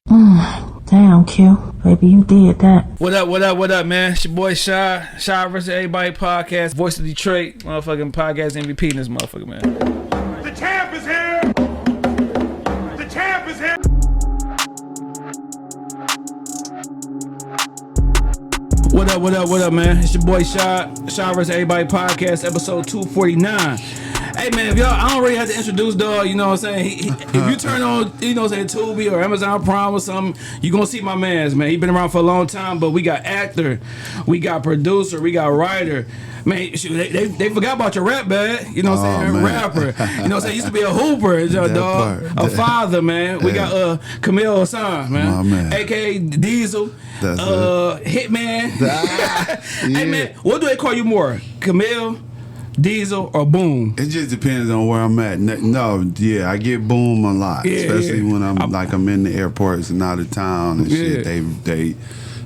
Damn, Q. Baby, you did that. What up, man? It's your boy Shad Vs Everybody podcast, voice of Detroit, motherfucking podcast MVP in this motherfucker, man. The champ is here! The champ is here! What up, man? It's your boy Shad Vs Everybody podcast, episode 249. Hey, man, if y'all, I don't really have to introduce, dog, you know what I'm saying? If you turn on, you know what I'm saying, Tubi or Amazon Prime or something, you gonna see my mans, man. He been around for a long time, but we got actor, we got producer, we got writer. Man, shoot, they forgot about your rap bag, you know what I'm saying? Rapper, you know what I'm saying? Used to be a hooper, dog, a father, man. We got Kaamel Hasaun, man, aka Diesel, Hitman. Hey, man, what do they call you more, Kaamel, Diesel, or Boom? It just depends on where I'm at. No, yeah, I get Boom a lot, especially when I'm in the airports and out of town and shit.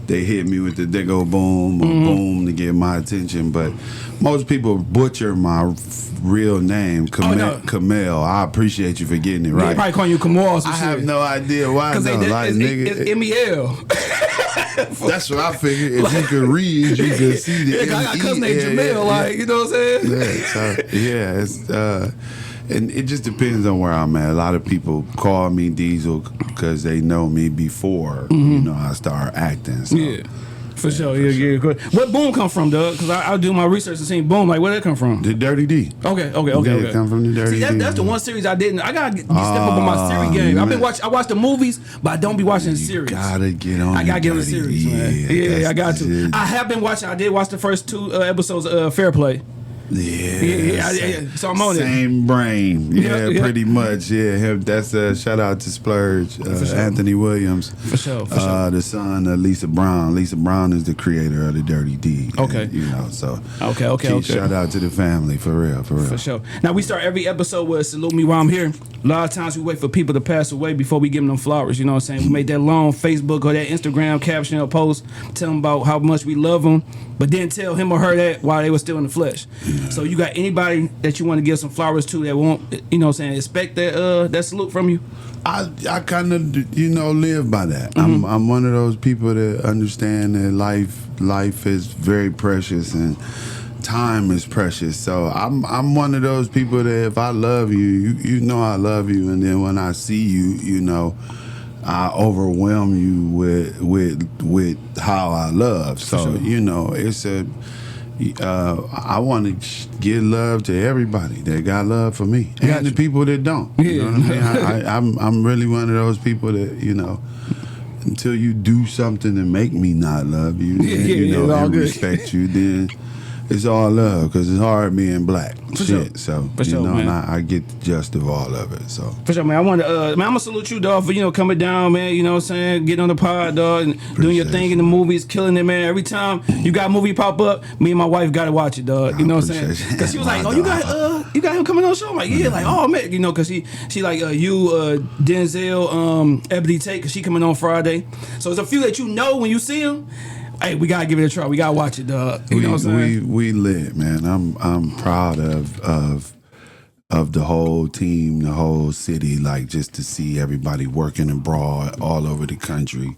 They hit me with they go Boom or Boom to get my attention. But most people butcher my real name, Kaamel. I appreciate you for getting it right. They probably calling you Kamal or some I shit. have no idea why. Because it's M-E-L. That's what I figured. If you could read, you could see the I got a cousin named Jamil, like, you know what I'm saying? And it just depends on where I'm at. A lot of people call me Diesel because they know me before, you know, I start acting. So. Yeah. For sure, yeah. Good. What Boom come from, Doug? Because I do my research and seen Boom. Like, where did it come from? The Dirty D. Okay. It come from the Dirty D. That's the one series I didn't. I gotta step up on my series game. I watch the movies, but I don't be watching the series. Gotta get on. I gotta get on the series, man. Yeah, I got to. I have been watching. I did watch the first two episodes of Fair Play. Yeah. So I'm on Same brain. Pretty much. Yeah, that's shout out to Splurge, Anthony Williams. For sure. The son of Lisa Brown. Lisa Brown is the creator of the Dirty D. Okay. And, you know, so. Okay. Shout out to the family, for real. For sure. Now, we start every episode with salute me while I'm here. A lot of times we wait for people to pass away before we give them flowers, you know what I'm saying? We made that long Facebook or that Instagram caption or post, tell them about how much we love them, but then tell him or her that while they were still in the flesh. Yeah. So you got anybody that you want to give some flowers to that won't, you know what I'm saying, expect that salute from you? I kind of, you know, live by that. I'm one of those people that understand that life is very precious and time is precious. So I'm one of those people that if I love you, you know I love you, and then when I see you, you know, I overwhelm you with how I love. So you know, it's I want to give love to everybody that got love for me, and the people that don't. You know what I mean? I'm really one of those people that, you know, until you do something to make me not love you, and respect you, then it's all love, because it's hard being black. So you know, and I get the gist of all of it. So for sure, man. I want to, man, I'm gonna salute you, dog, for, you know, coming down, man. You know what I'm saying, getting on the pod, dog, and doing your thing in the movies, killing it, man. Every time you got a movie pop up, me and my wife gotta watch it, dog. You know what I'm saying? Because she was like, "Oh, you got him coming on the show." I'm like, "Yeah," like, "Oh man," you know, because she like Denzel, Ebony Tate, because she coming on Friday. So it's a few that you know when you see them. Hey, we gotta give it a try. We gotta watch it, dog. You know what I'm saying? We lit, man. I'm proud of the whole team, the whole city. Like, just to see everybody working abroad all over the country.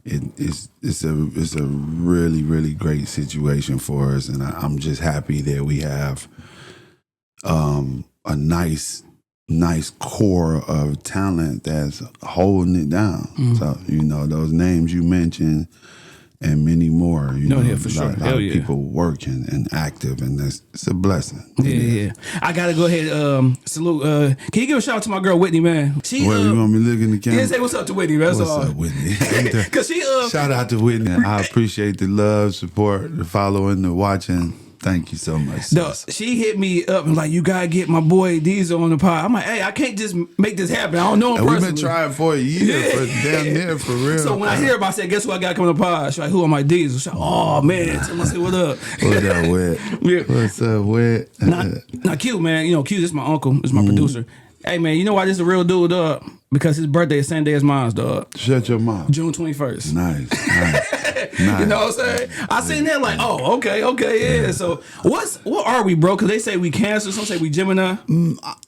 It's a really, really great situation for us, and I'm just happy that we have a nice core of talent that's holding it down. So, you know, those names you mentioned and many more, you know, for sure. A lot of people working and active, and it's a blessing. Yeah. I gotta go ahead salute. Can you give a shout out to my girl Whitney, man? You want me to look in the camera? Yeah, say what's up to Whitney, man. What's up, Whitney? Cause she shout out to Whitney. I appreciate the love, support, the following, the watching. Thank you so much. No, she hit me up and like, you gotta get my boy Diesel on the pod. I'm like, hey, I can't just make this happen. I don't know him personally. We've been trying for a year, for damn near, for real. So when I hear about it, I said, guess who I got coming on the pod? She's like, who am I, Diesel? She's like, oh man, tell me, say what up. What up, Wet? What's up, Wet? Now Q, man, you know, Q, this is my uncle, this is my producer. Hey man, you know why this is a real dude, dog? Because his birthday is the same day as mine, dog. Shut your mouth. June 21st. Nice. You know what I'm saying? I seen that like, oh, okay, yeah. So what are we, bro? Because they say we Cancer, some say we Gemini.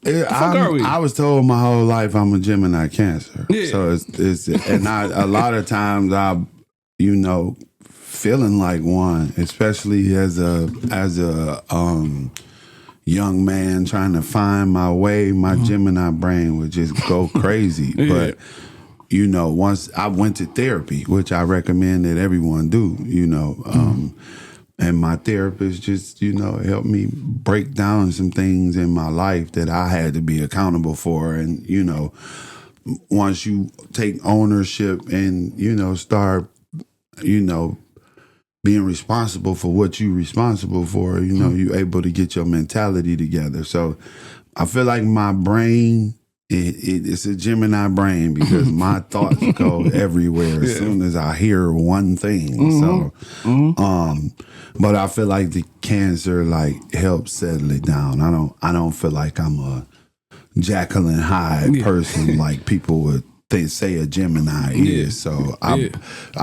I was told my whole life I'm a Gemini Cancer. Yeah. So it's and a lot of times I, feeling like one, especially as a young man trying to find my way, my Gemini brain would just go crazy. Yeah. But once I went to therapy, which I recommend that everyone do, and my therapist just, helped me break down some things in my life that I had to be accountable for. And, once you take ownership and, start, being responsible for what you're responsible for, you're able to get your mentality together. So I feel like my brain, it's a Gemini brain because my thoughts go everywhere as soon as I hear one thing. So, but I feel like the Cancer helps settle it down. I don't feel like I'm a Jekyll and Hyde person like people would say a Gemini is. So I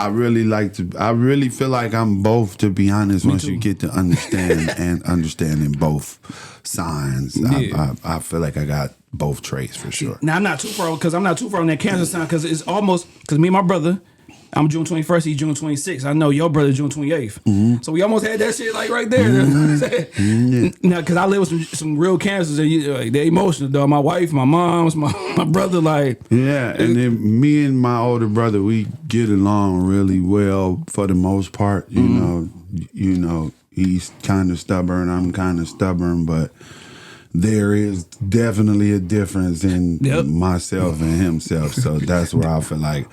really feel like I'm both, to be honest. Once you get to understand and understanding both signs, I feel like I got both traits for sure. Now I'm not too far on that Cancer sign because it's almost, because me and my brother, I'm June 21st, he's June 26th. I know your brother June 28th. So we almost had that shit right there. Now, because I live with some real Cancers, and they're emotional, though. My wife, my mom's, my brother, Yeah, and then me and my older brother, we get along really well for the most part. You know, he's kind of stubborn, I'm kind of stubborn, but there is definitely a difference in myself and himself. So that's where I feel like,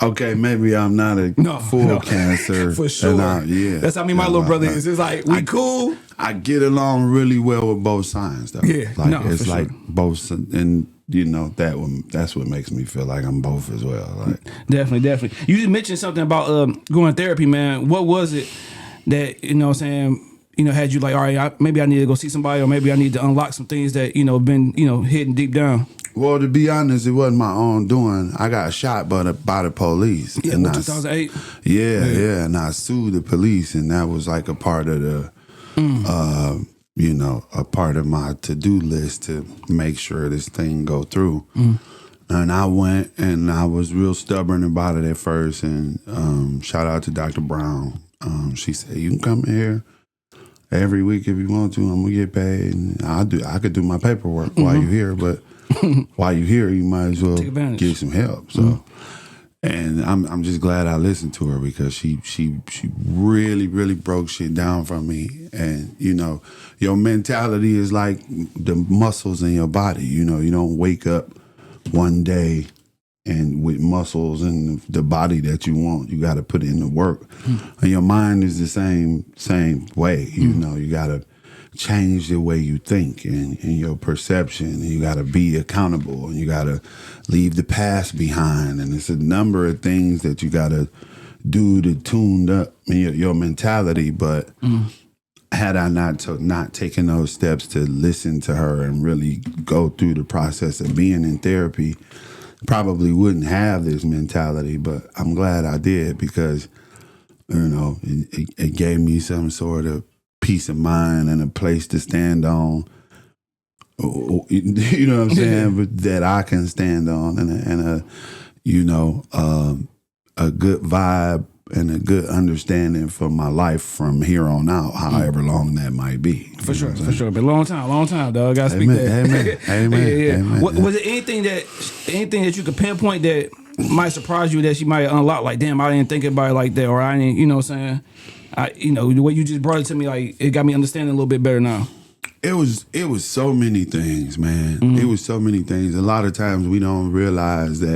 okay, maybe I'm not a full Cancer. For sure. That's how my little brother is. It's like, we cool. I get along really well with both signs, though. Yeah, it's like both, and that's what makes me feel like I'm both as well. Definitely. You just mentioned something about going to therapy, man. What was it that, had you like, all right, maybe I need to go see somebody, or maybe I need to unlock some things that, been, hidden deep down? Well, to be honest, it wasn't my own doing. I got shot by the police. Yeah, in 2008? Yeah, and I sued the police, and that was like a part of the, a part of my to-do list to make sure this thing go through. And I went, and I was real stubborn about it at first, and shout out to Dr. Brown. She said, you can come in here every week if you want to. I'm going to get paid, and I could do my paperwork while you're here, but while you're here, you might as well get some help. So, and I'm just glad I listened to her, because she really, really broke shit down for me. And your mentality is like the muscles in your body. You don't wake up one day and with muscles and the body that you want. You got to put in the work. And your mind is the same way. You got to change the way you think and your perception, and you got to be accountable, and you got to leave the past behind, and it's a number of things that you got to do to tune up your mentality. But had I not taken those steps to listen to her and really go through the process of being in therapy, probably wouldn't have this mentality. But I'm glad I did, because it gave me some sort of peace of mind and a place to stand on, you know what I'm saying, but that I can stand on, and a good vibe and a good understanding for my life from here on out, however long that might be. For sure. But long time, dog. Gotta speak that. Amen. Was it anything that you could pinpoint that might surprise you, that she might unlock? Like, damn, I didn't think about it like that, or I didn't, you know what I'm saying? The way you just brought it to me, like, it got me understanding a little bit better now. It was so many things, man. It was so many things. A lot of times we don't realize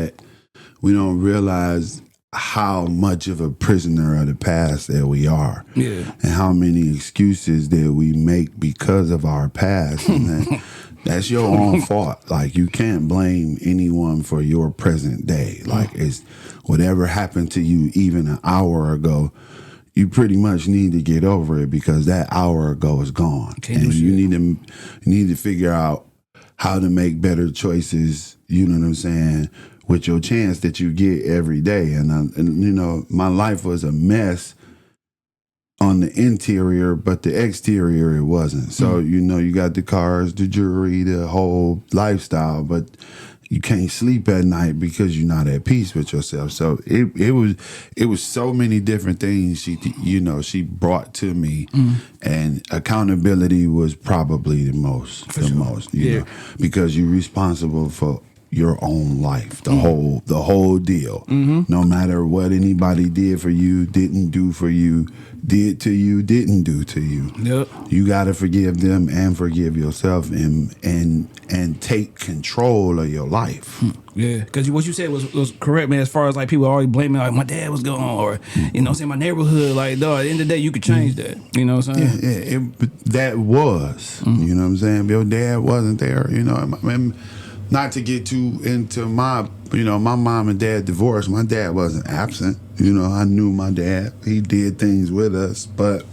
how much of a prisoner of the past that we are. Yeah. And how many excuses that we make because of our past. And that's your own fault. Like, you can't blame anyone for your present day. Like, it's whatever happened to you even an hour ago, you pretty much need to get over it, because that hour ago is gone. And you need to figure out how to make better choices, you know what I'm saying, with your chance that you get every day. And you know, my life was a mess on the interior, but the exterior it wasn't. So, you know, you got the cars, the jewelry, the whole lifestyle, but you can't sleep at night because you're not at peace with yourself. So it was so many different things she brought to me, and accountability was probably the most, you know, because you're responsible for your own life, the whole deal. No matter what anybody did for you, didn't do for you, did to you, didn't do to you. Yep. You gotta forgive them and forgive yourself and take control of your life. Yeah, because what you said was correct, man. As far as like people always blaming like my dad was going, or you know what I'm saying, my neighborhood, like dog, at the end of the day you could change that. You know what I'm saying? Yeah, that was. You know what I'm saying? Your dad wasn't there, you know. I mean, not to get too into my mom and dad divorced. My dad wasn't absent. You know, I knew my dad. He did things with us, but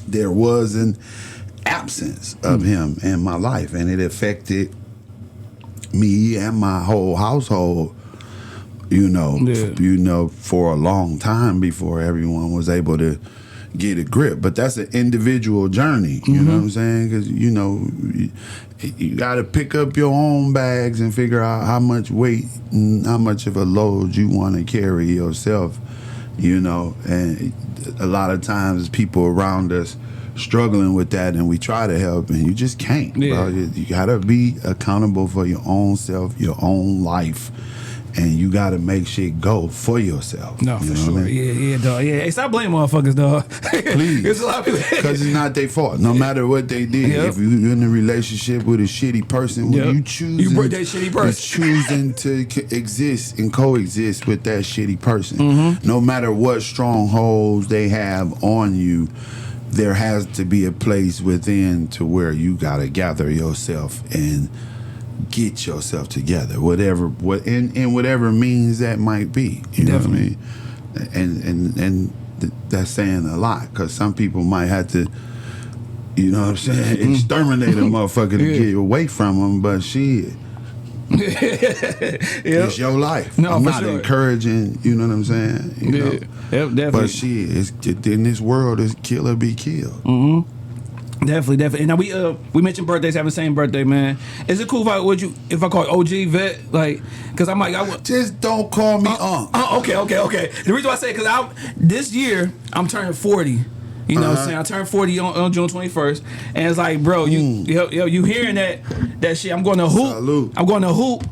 there was an absence of him in my life, and it affected me and my whole household, you know, for a long time before everyone was able to get a grip. But that's an individual journey, you know what I'm saying? Because, you know, you got to pick up your own bags and figure out how much weight and how much of a load you want to carry yourself, you know. And a lot of times people around us struggling with that, and we try to help, and you just can't, bro. You got to be accountable for your own self, your own life. And you gotta make shit go for yourself. No, for sure. I mean? Yeah, dog. Yeah, hey, stop blaming motherfuckers, dog. Please, there's a lot of people. Because it's not their fault. No matter what they did, if you're in a relationship with a shitty person, you break that shitty person. You're choosing to exist and coexist with that shitty person. No matter what strongholds they have on you, there has to be a place within to where you gotta gather yourself and get yourself together, in whatever means that might be. You know what I mean? And that's saying a lot, because some people might have to, you know what I'm saying, exterminate a motherfucker to get away from them. But shit, it's your life. No, I'm not encouraging. You know what I'm saying? You know? Yep, definitely. But shit, in this world, it's kill or be killed. Definitely. And now we mentioned birthdays, having the same birthday, man. Is it cool if I call it OG Vet? Like, because I'm like, just don't call me Unc. Okay. The reason why I say, because this year I'm turning 40. You know what I'm saying? I turned 40 on June 21st, and it's like, bro, you hearing that shit? I'm going to hoop. Salute. I'm going to hoop.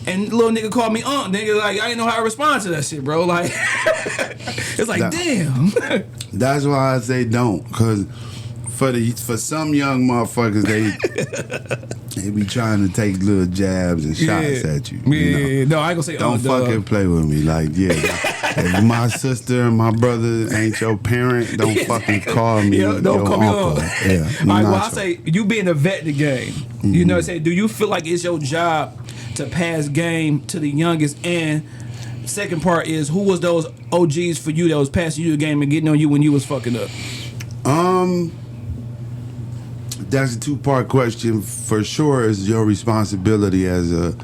And little nigga called me Unc. Nigga, like, I didn't know how to respond to that shit, bro. Like, it's like, damn. That's why I say don't, because for some young motherfuckers, they be trying to take little jabs and shots at you. Yeah, no, I ain't gonna say don't fucking play with me. Like, if my sister and my brother ain't your parent, don't fucking call me. Don't call me uncle. Yeah, all right, well, I say you being a vet in the game. You know what I'm saying? Do you feel like it's your job to pass game to the youngest? And second part is, who was those OGs for you that was passing you the game and getting on you when you was fucking up? That's a two-part question. For sure, it's your responsibility as a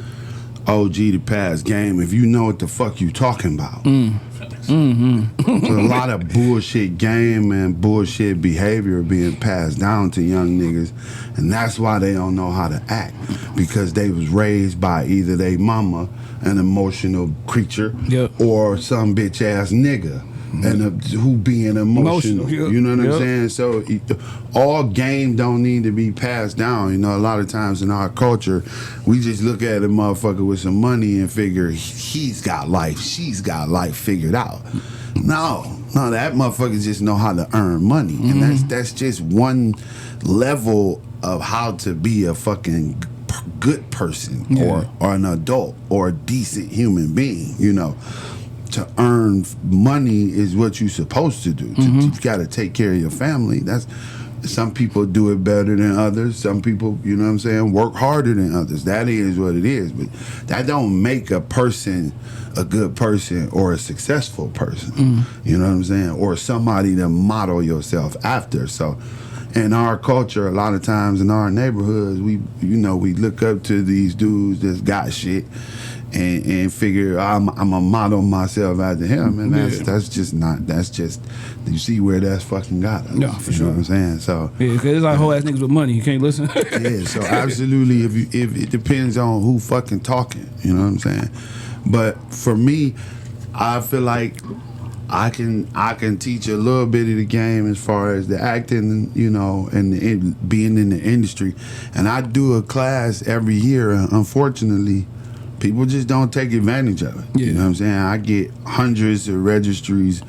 OG to pass game if you know what the fuck you talking about. There's a lot of bullshit game and bullshit behavior being passed down to young niggas, and that's why they don't know how to act, because they was raised by either they mama, an emotional creature, or some bitch ass nigga. And who being emotional. You know what I'm saying? So all game don't need to be passed down. You know, a lot of times in our culture, we just look at a motherfucker with some money and figure he's got life, she's got life figured out. No, that motherfucker just know how to earn money. And that's just one level of how to be a fucking good person or an adult or a decent human being, you know. To earn money is what you're supposed to do. You got to take care of your family. Some people do it better than others. Some people, you know what I'm saying, work harder than others. That is what it is. But that don't make a person a good person or a successful person. You know what I'm saying? Or somebody to model yourself after. So in our culture, a lot of times in our neighborhoods, we look up to these dudes that's got shit. And figure I'm a model myself after him, and that's just you see where that's fucking got us. No, for you sure. know what I'm saying? So yeah, because there's like whole ass niggas with money, you can't listen. yeah, so absolutely, if it depends on who fucking talking, you know what I'm saying? But for me, I feel like I can teach a little bit of the game as far as the acting, and being in the industry, and I do a class every year. Unfortunately, people just don't take advantage of it. Yeah. You know what I'm saying? I get hundreds of registries,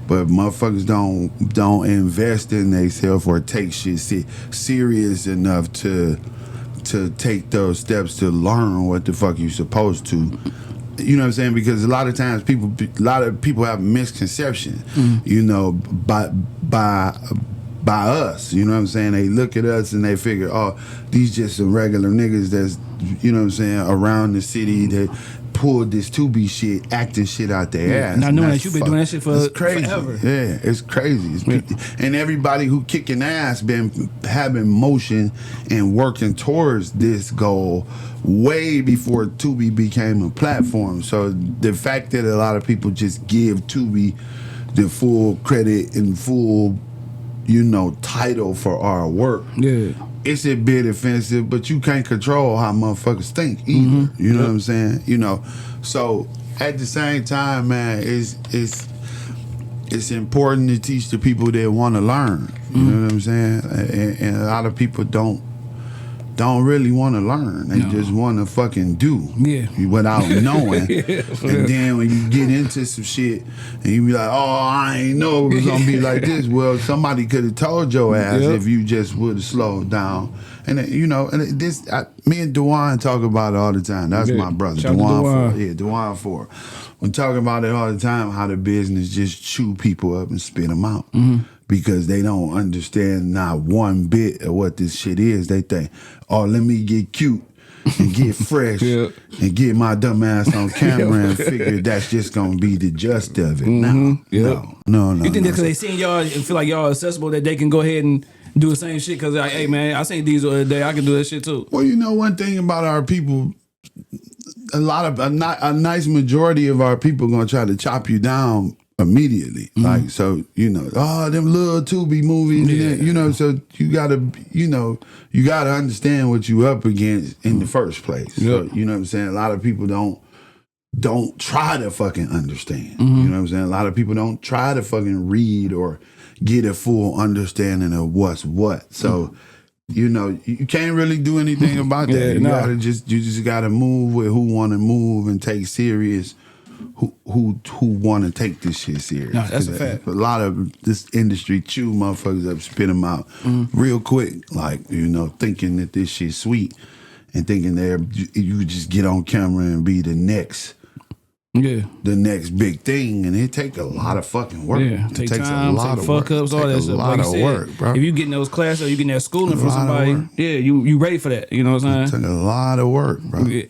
but motherfuckers don't invest in themselves or take shit serious enough to take those steps to learn what the fuck you supposed to. You know what I'm saying? Because a lot of times a lot of people have misconception, by us, you know what I'm saying? They look at us and they figure, oh, these just some regular niggas that's, you know what I'm saying, around the city that pulled this to-be shit, acting shit out their ass. Not knowing that you've been doing that shit for forever. Yeah, it's crazy. And everybody who kicking ass been having motion and working towards this goal way before Tubi became a platform. So the fact that a lot of people just give Tubi the full credit and full title for our work. Yeah. It's a bit offensive, but you can't control how motherfuckers think either. Mm-hmm. You know what I'm saying? So at the same time, man, it's important to teach the people that want to learn. You know what I'm saying? And a lot of people don't really want to learn. They just want to fucking do without knowing. And then when you get into some shit and you be like, oh, I ain't know it was going to be like this. Well, somebody could have told your ass if you just would have slowed down. And, me and Dewan talk about it all the time. That's my brother, Dewan Ford. Yeah, Dewan Ford. We talk about it all the time, how the business just chew people up and spit them out. Mm-hmm. Because they don't understand not one bit of what this shit is. They think, oh, let me get cute and get fresh and get my dumb ass on camera and figure that's just gonna be the gist of it. No. You think that's because they seen y'all and feel like y'all accessible that they can go ahead and do the same shit? Because like, hey man, I seen Diesel the other day, I can do that shit too. Well, one thing about our people, a nice majority of our people gonna try to chop you down immediately. Mm-hmm. Like, so, them little Tubi movies, so you gotta understand what you up against in the first place. So, you know what I'm saying? A lot of people don't try to fucking understand. Mm-hmm. You know what I'm saying? A lot of people don't try to fucking read or get a full understanding of what's what. So, you can't really do anything about that. You just gotta move with who wanna move and take serious who want to take this shit serious. No, that's a fact. A lot of this industry chew motherfuckers up, spit them out real quick, like, thinking that this shit's sweet and thinking you just get on camera and be the next big thing, and it take a lot of fucking work. Yeah, it takes time, a lot of fuck ups, all that stuff. Like you said, work, bro. If you getting those classes or you getting that schooling from somebody, you ready for that. You know what I'm saying? It took a lot of work, bro. Yeah.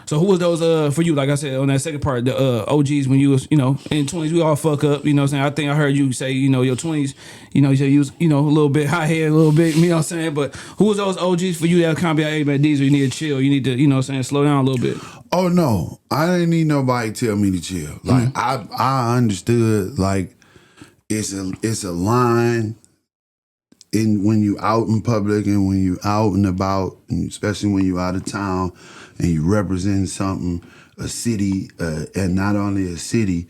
So who was those for you? Like I said on that second part, the OGs when you was in 20s, we all fuck up. You know what I'm saying? I think I heard you say your 20s. You said you was a little bit hot head, a little bit. You know what I'm saying? But who was those OGs for you that kind of be like, hey man, Diesel, you need to chill. You need to slow down a little bit. Oh no, I didn't need nobody to tell me to chill. Like I understood, like it's a line in when you out in public and when you out and about, and especially when you out of town and you represent something, a city, and not only a city,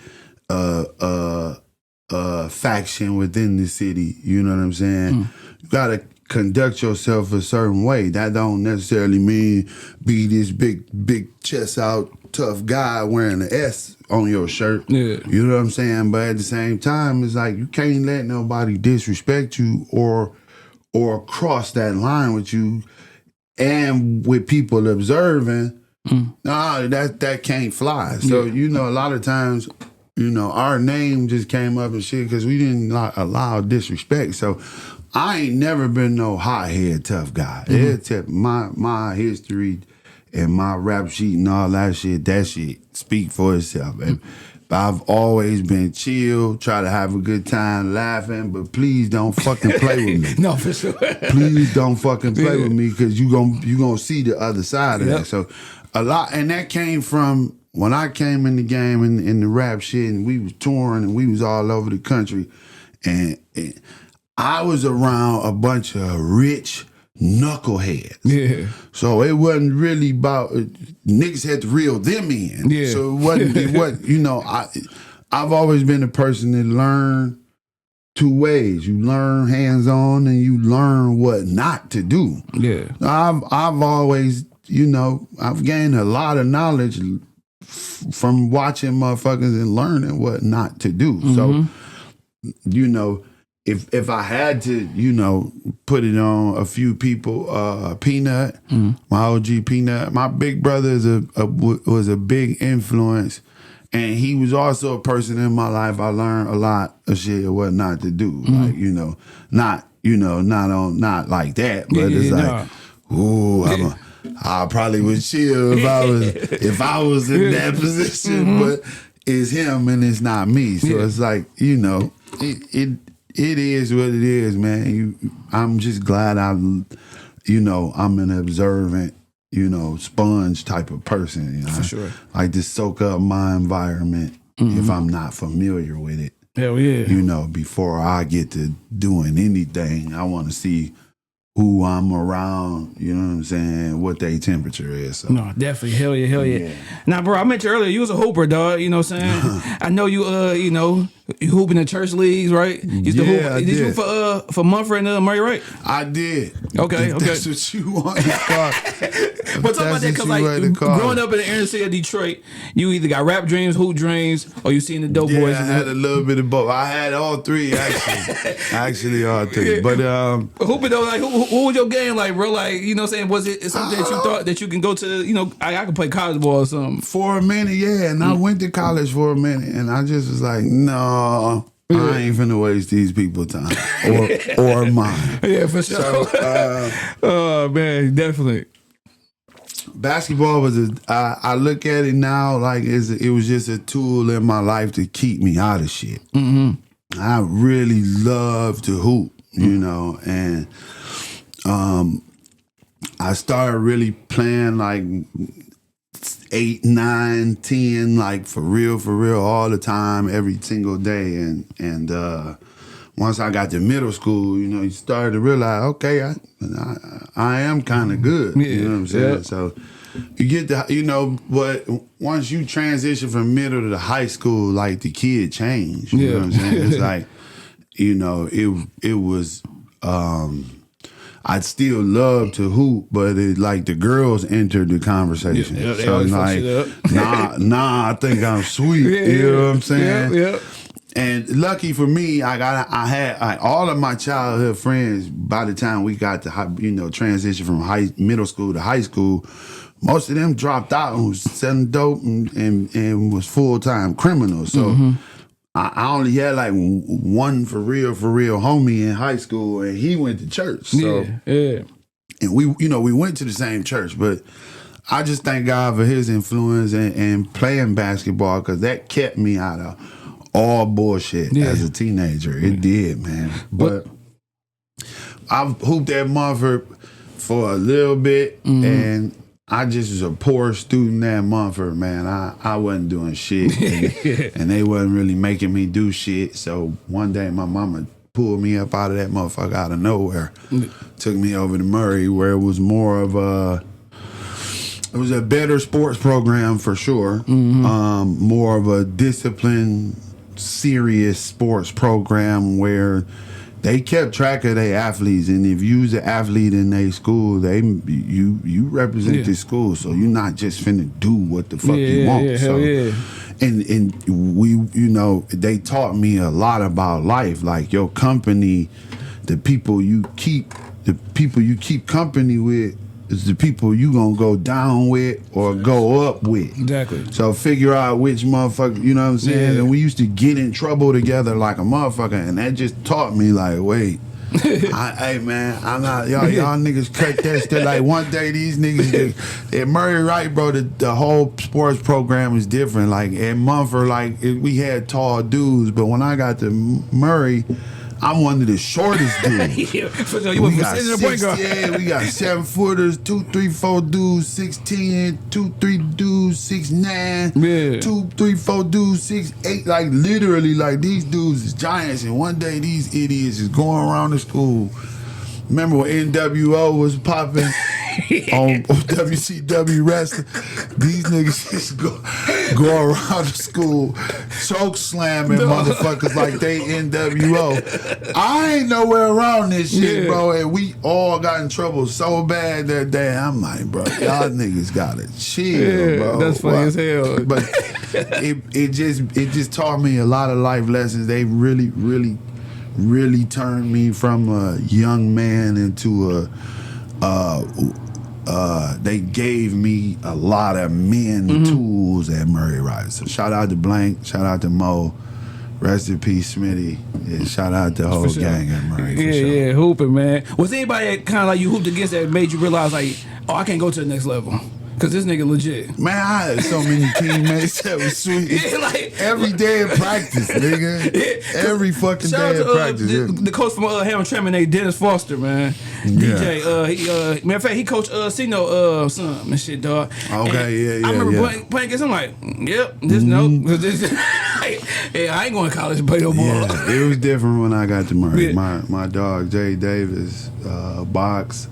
faction within the city. You know what I'm saying? You gotta conduct yourself a certain way. That don't necessarily mean be this big chest out tough guy wearing an S on your shirt. Yeah. You know what I'm saying? But at the same time, it's like you can't let nobody disrespect you or cross that line with you, and with people observing. Nah, that can't fly. So a lot of times, our name just came up and shit because we didn't allow disrespect. So I ain't never been no hothead tough guy. Except my history and my rap sheet and all that shit speak for itself. And I've always been chill, try to have a good time laughing, but please don't fucking play with me. No, for sure. Please don't fucking play with me, because you gonna see the other side of that. So a lot, and that came from when I came in the game in the rap shit, and we was touring and we was all over the country, and I was around a bunch of rich knuckleheads. Yeah. So it wasn't really about niggas had to reel them in. Yeah. So it wasn't, you know, I've always been a person that learned two ways. You learn hands-on and you learn what not to do. Yeah. I've always, you know, I've gained a lot of knowledge from watching motherfuckers and learning what not to do. So, you know, if I had to, you know, put it on a few people, Peanut, my OG Peanut, my big brother was a big influence, and he was also a person in my life. I learned a lot of shit of what not to do, like not like that, but ooh, I probably would chill if I was in that position, but it's him and it's not me. So it's like, you know, it is what it is, man. I'm just glad I'm an observant, you know, sponge type of person. You know? For sure. Like to soak up my environment if I'm not familiar with it. Hell yeah. You know, before I get to doing anything, I want to see who I'm around, you know what I'm saying, what their temperature is. So. No, definitely. Hell yeah. Now, bro, I mentioned earlier, you was a hooper, dog, you know what I'm saying? I know you, you know, you hooping in church leagues, right? You used to hoop. Did you hoop for Mumford and Murray, right? I did. Okay. That's what you want to call. But talk about that, because like growing up in the inner city of Detroit, you either got rap dreams, hoop dreams, or you seen the dope boys. I had a little bit of both. I had all three, actually. Actually, all three. But hooping though, like what was your game like, bro? Like, you know what I'm saying? Was it something that you thought that you can go to, you know, I could play college ball or something? For a minute, yeah. And I went to college for a minute, and I just was like, no. I ain't finna waste these people's time or mine. Yeah, for sure. So, oh man, definitely. Basketball was I look at it now like it was just a tool in my life to keep me out of shit. I really love to hoop, you know, and I started really playing like 8, 9, 10, like for real, all the time, every single day. And once I got to middle school, you know, you started to realize, okay, I am kind of good. You know what I'm saying? Yeah. So you get to, you know, but once you transition from middle to high school, like the kid changed. You know what I'm saying? It's like, you know, it was. I'd still love to hoop, but it like the girls entered the conversation. Yeah, so like, I think I'm sweet. You know what I'm saying? Yeah. And lucky for me, I had all of my childhood friends. By the time we got to, you know, transition from middle school to high school, most of them dropped out and was selling dope and was full-time criminals. So. I only had like one for real homie in high school, and he went to church. So, and we went to the same church, but I just thank God for his influence and playing basketball, because that kept me out of all bullshit as a teenager. It did, man. But I've hooped at Mumford for a little bit, and I just was a poor student at Mumford, man. I wasn't doing shit, and they wasn't really making me do shit. So one day my mama pulled me up out of that motherfucker out of nowhere, took me over to Murray, where it was more of it was a better sports program for sure, more of a disciplined, serious sports program where they kept track of their athletes, and if you was an athlete in their school, you represent the school, so you're not just finna do what the fuck you want. And we, you know, they taught me a lot about life, like your company, the people you keep company with is the people you gonna go down with or go up with. Exactly. So figure out which motherfucker, you know what I'm saying? And we used to get in trouble together like a motherfucker, and that just taught me like, wait, Hey man, I'm not y'all niggas cut that shit. Like one day these niggas at Murray Wright, bro, the whole sports program is different. Like at Mumford, like we had tall dudes, but when I got to Murray, I'm one of the shortest dudes. Yeah, for sure. You we got 6'10", we got 7-footers, 2, 3, 4 dudes, 6'10", 2, 3 dudes, 6'9", 2, 3, 4 dudes, 6'8". Like literally, like these dudes is giants. And one day these idiots is going around the school. Remember when NWO was popping on WCW wrestling? These niggas just go around the school choke slamming motherfuckers like they NWO. I ain't nowhere around this shit, bro, and we all got in trouble so bad that day. I'm like, bro, y'all niggas gotta chill, bro. That's funny as hell. But it just taught me a lot of life lessons. They really turned me from a young man into they gave me a lot of men tools at Murray Wright. So shout out to Blank, shout out to Mo, rest in peace Smitty, and shout out to the whole gang at Murray. Yeah, hooping, man. Was anybody kind of like you hooped against that made you realize like, oh, I can't go to the next level? Cause this nigga legit. Man, I had so many teammates that was sweet. Like, every day in practice, nigga. Every fucking day in practice. The coach from Hammond Tramon named Dennis Foster, man. DJ, matter of fact, he coached Sino son and shit, dog. Okay, and I remember playing against him like, yep, I ain't going to college to play no ball. Yeah, it was different when I got to Murray. My dog Jay Davis, Box,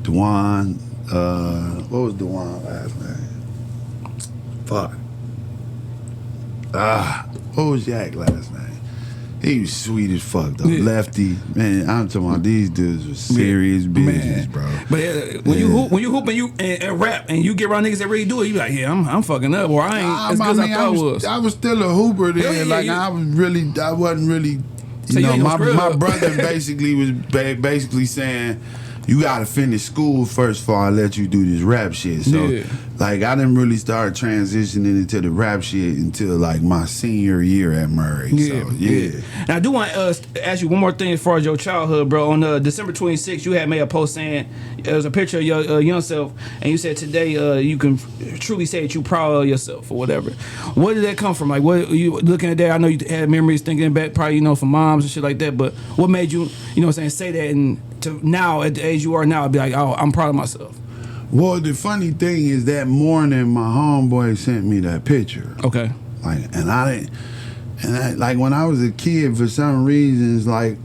Dewan, what was Dewan last name? Fuck. What was Yak last name? He was sweet as fuck though. Lefty, man. I'm talking about these dudes was serious business, bro. But when you hoop and rap and you get around niggas that really do it, you like, yeah, I'm fucking up, or I ain't as good as I thought I was. I was still a hooper then. I wasn't really. You know, my brother basically was basically saying, you gotta finish school first before I let you do this rap shit. So, like, I didn't really start transitioning into the rap shit until like my senior year at Murray. Now, I do want to ask you one more thing as far as your childhood, bro. On December 26th, you had made a post saying it was a picture of your young self, and you said today you can truly say that you proud of yourself or whatever. Where did that come from? Like, what you looking at that? I know you had memories thinking back, probably from moms and shit like that. But what made you, say that and to now at the age you are now, I'd be like, oh, I'm proud of myself. Well, the funny thing is that morning my homeboy sent me that picture. Okay. Like, like when I was a kid, for some reasons, like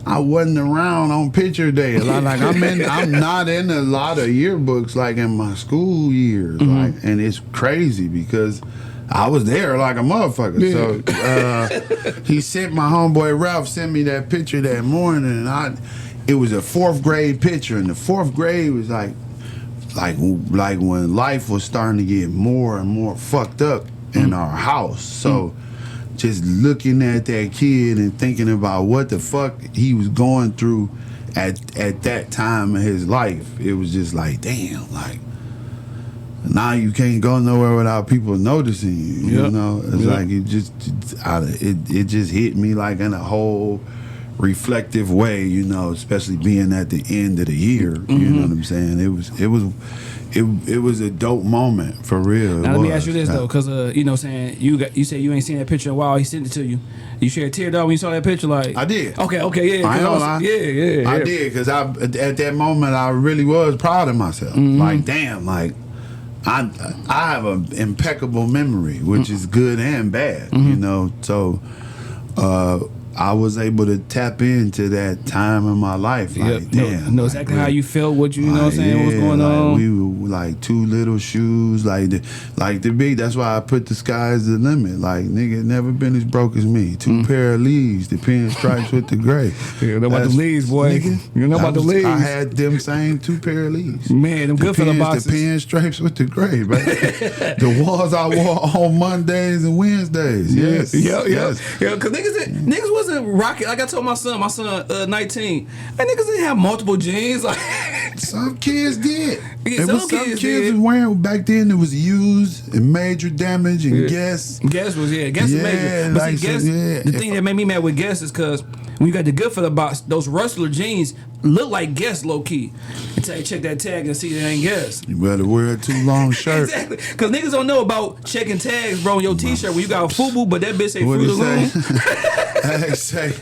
I wasn't around on picture day. Like I'm not in a lot of yearbooks like in my school years. Like, and it's crazy because I was there like a motherfucker. So he sent my homeboy Ralph sent me that picture that morning, and it was a 4th grade picture, and the 4th grade was like when life was starting to get more and more fucked up in our house. So just looking at that kid and thinking about what the fuck he was going through at that time in his life, it was just like, damn, like now you can't go nowhere without people noticing you. You know, it's like it just hit me like in a whole reflective way, especially being at the end of the year. You know what I'm saying? It was a dope moment for real. Now let me ask you this though, because saying you said you ain't seen that picture in a while. He sent it to you. You shed a tear dog when you saw that picture? Like, I did. Okay, yeah. I did because at that moment I really was proud of myself. Like, damn, like I have an impeccable memory, which is good and bad. So I was able to tap into that time in my life. Like, damn. I know exactly how you felt, what you know what I'm saying, what's going on. We were like 2 little shoes, like the big, that's why I put the sky's the limit. Like, nigga, never been as broke as me. 2 pair of leaves, the pinstripes with the gray. You know about the leaves, boy. Nigga, You know about the leaves. I had them same 2 pair of leaves. Man, them good feeling boxes. The pinstripes with the gray, man. The ones I wore on Mondays and Wednesdays. Yes. Yeah, because niggas was wasn't rocking. Like I told my son 19. That niggas didn't have multiple jeans. Like some kids did. Yeah, some kids did. Was wearing back then. It was used and major damage and Guess. Guess was major. But like see, Guess, the thing that made me mad with Guess is because when you got the good for the box, those Rustler jeans look like Guess low key. Until you check that tag and see it ain't Guess. You better wear a too long shirt. Exactly. Because niggas don't know about checking tags, bro, on your t-shirt when you got a FUBU, but that bitch say Fruit of Loom. Hey, say,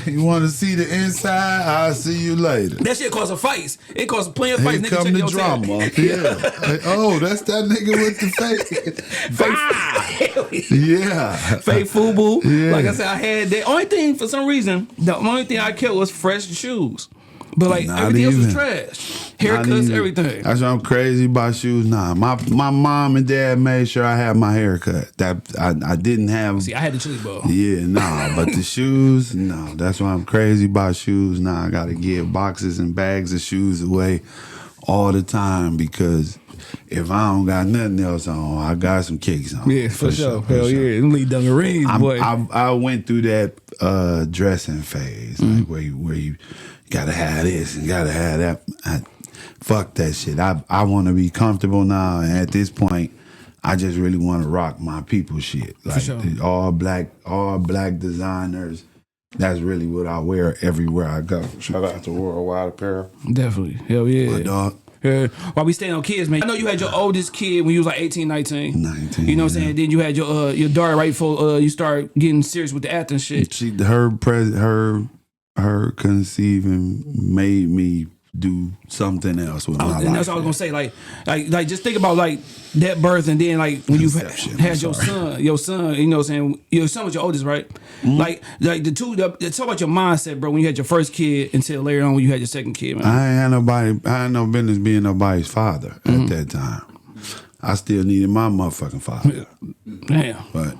you want to see the inside? I'll see you later. That shit cause a fights. It cause plenty of fights. Here come the drama. Yeah. Oh, that's that nigga with the fake. Yeah. Fake FUBU. Yeah. Like I said, I had that. Only thing, for some reason, the only thing I kept was fresh shoes. But like Not everything else was even. trash. Haircuts, everything. That's why I'm crazy about shoes. Nah, my mom and dad made sure I had my haircut. That I didn't have. See, I had the chili bowl. Yeah, nah, but the shoes, no. That's why I'm crazy about shoes. Nah, I gotta give boxes and bags of shoes away all the time because if I don't got nothing else on, I got some kicks on. Yeah, for sure. Hell yeah, them lead dungarees, boy. I went through that dressing phase, like where you gotta have this and gotta have that. Fuck that shit. I want to be comfortable now, and at this point, I just really want to rock my people shit. Like sure. all black designers. That's really what I wear everywhere I go. Shout out to Worldwide Apparel. Definitely. Hell yeah. My dog. Yeah. While we staying on kids, man, I know you had your oldest kid when you was like 18, 19. 19. You know what I'm saying? Then you had your daughter right before you start getting serious with the acting shit. Her conceiving made me do something else with my life. And that's what I was gonna say. Like just think about like that birth, and then like when you had your son. You know what I'm saying? Your son was your oldest, right? Mm-hmm. Like the two. Talk about your mindset, bro. When you had your first kid until later on when you had your second kid, man. I had no business being nobody's father at that time. I still needed my motherfucking father. Damn. But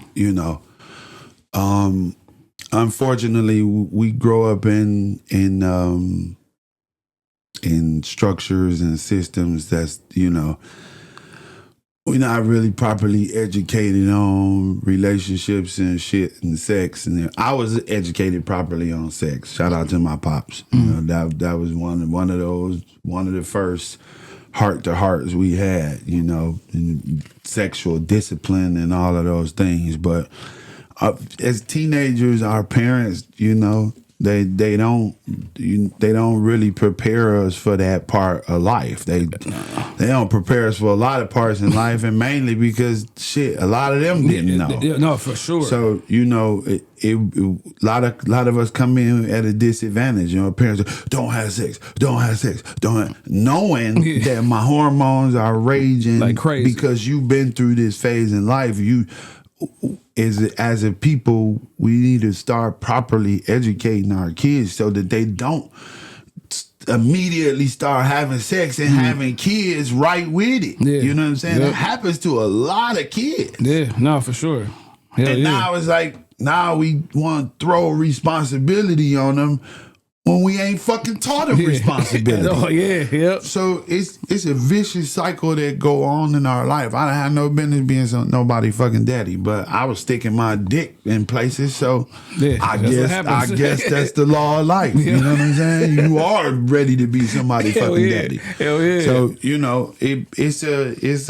unfortunately, we grow up in structures and systems that's we're not really properly educated on relationships and shit and sex. And I was educated properly on sex. Shout out to my pops. That was one of the first heart to hearts we had. And sexual discipline and all of those things. But as teenagers, our parents, they don't really prepare us for that part of life. They don't prepare us for a lot of parts in life, and mainly because shit, a lot of them didn't know. No, for sure. So a lot of us come in at a disadvantage. Parents don't have sex, knowing that my hormones are raging like crazy because you've been through this phase in life. As a people, we need to start properly educating our kids so that they don't immediately start having sex and having kids right with it. Yeah. You know what I'm saying? That happens to a lot of kids. Yeah, no, for sure. Hell now it's like, now we want to throw responsibility on them when we ain't fucking taught them responsibility. Oh yeah. So it's a vicious cycle that go on in our life. I had no business being nobody fucking daddy, but I was sticking my dick in places. So I guess that's the law of life. You know what I'm saying? You are ready to be somebody fucking daddy. Hell yeah. So it's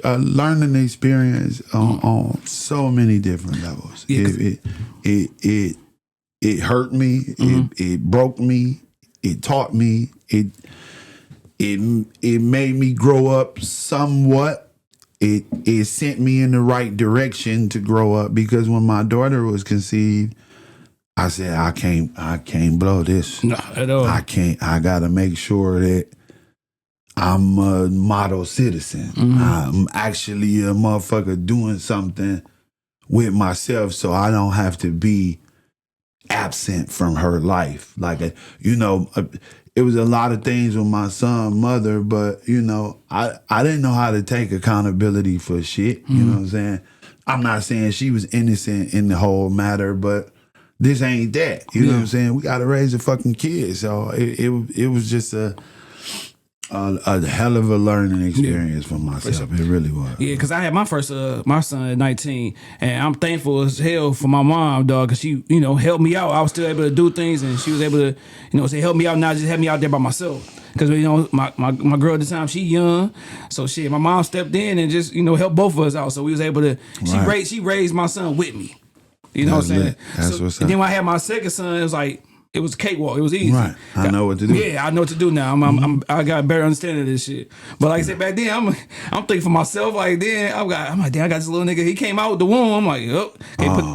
a learning experience on so many different levels. It hurt me. It broke me. It taught me. It made me grow up somewhat. It sent me in the right direction to grow up, because when my daughter was conceived, I said, I can't blow this. No, at all. I can't. I gotta make sure that I'm a model citizen. I'm actually a motherfucker doing something with myself, so I don't have to be absent from her life. Like, it was a lot of things with my son's mother, but I didn't know how to take accountability for shit. You know what I'm saying? I'm not saying she was innocent in the whole matter, but this ain't that. You know what I'm saying? We got to raise a fucking kid. So it was just a hell of a learning experience for myself. It really was. Yeah, because I had my first my son at 19, and I'm thankful as hell for my mom, dog, because she, you know, helped me out. I was still able to do things, and she was able to, you know, say help me out, not just have me out there by myself. Because, you know, my girl at the time, she young, so shit, my mom stepped in and just, you know, helped both of us out. So we was able to, she raised my son with me. You know what I'm saying? That's what's up. And then when I had my second son, it was like, it was cakewalk. It was easy. Right. I know what to do. Yeah, I know what to do now. I got a better understanding of this shit. But like I said back then, I'm thinking for myself. Like then, I'm like, damn, I got this little nigga. He came out with the womb. I'm like, oh,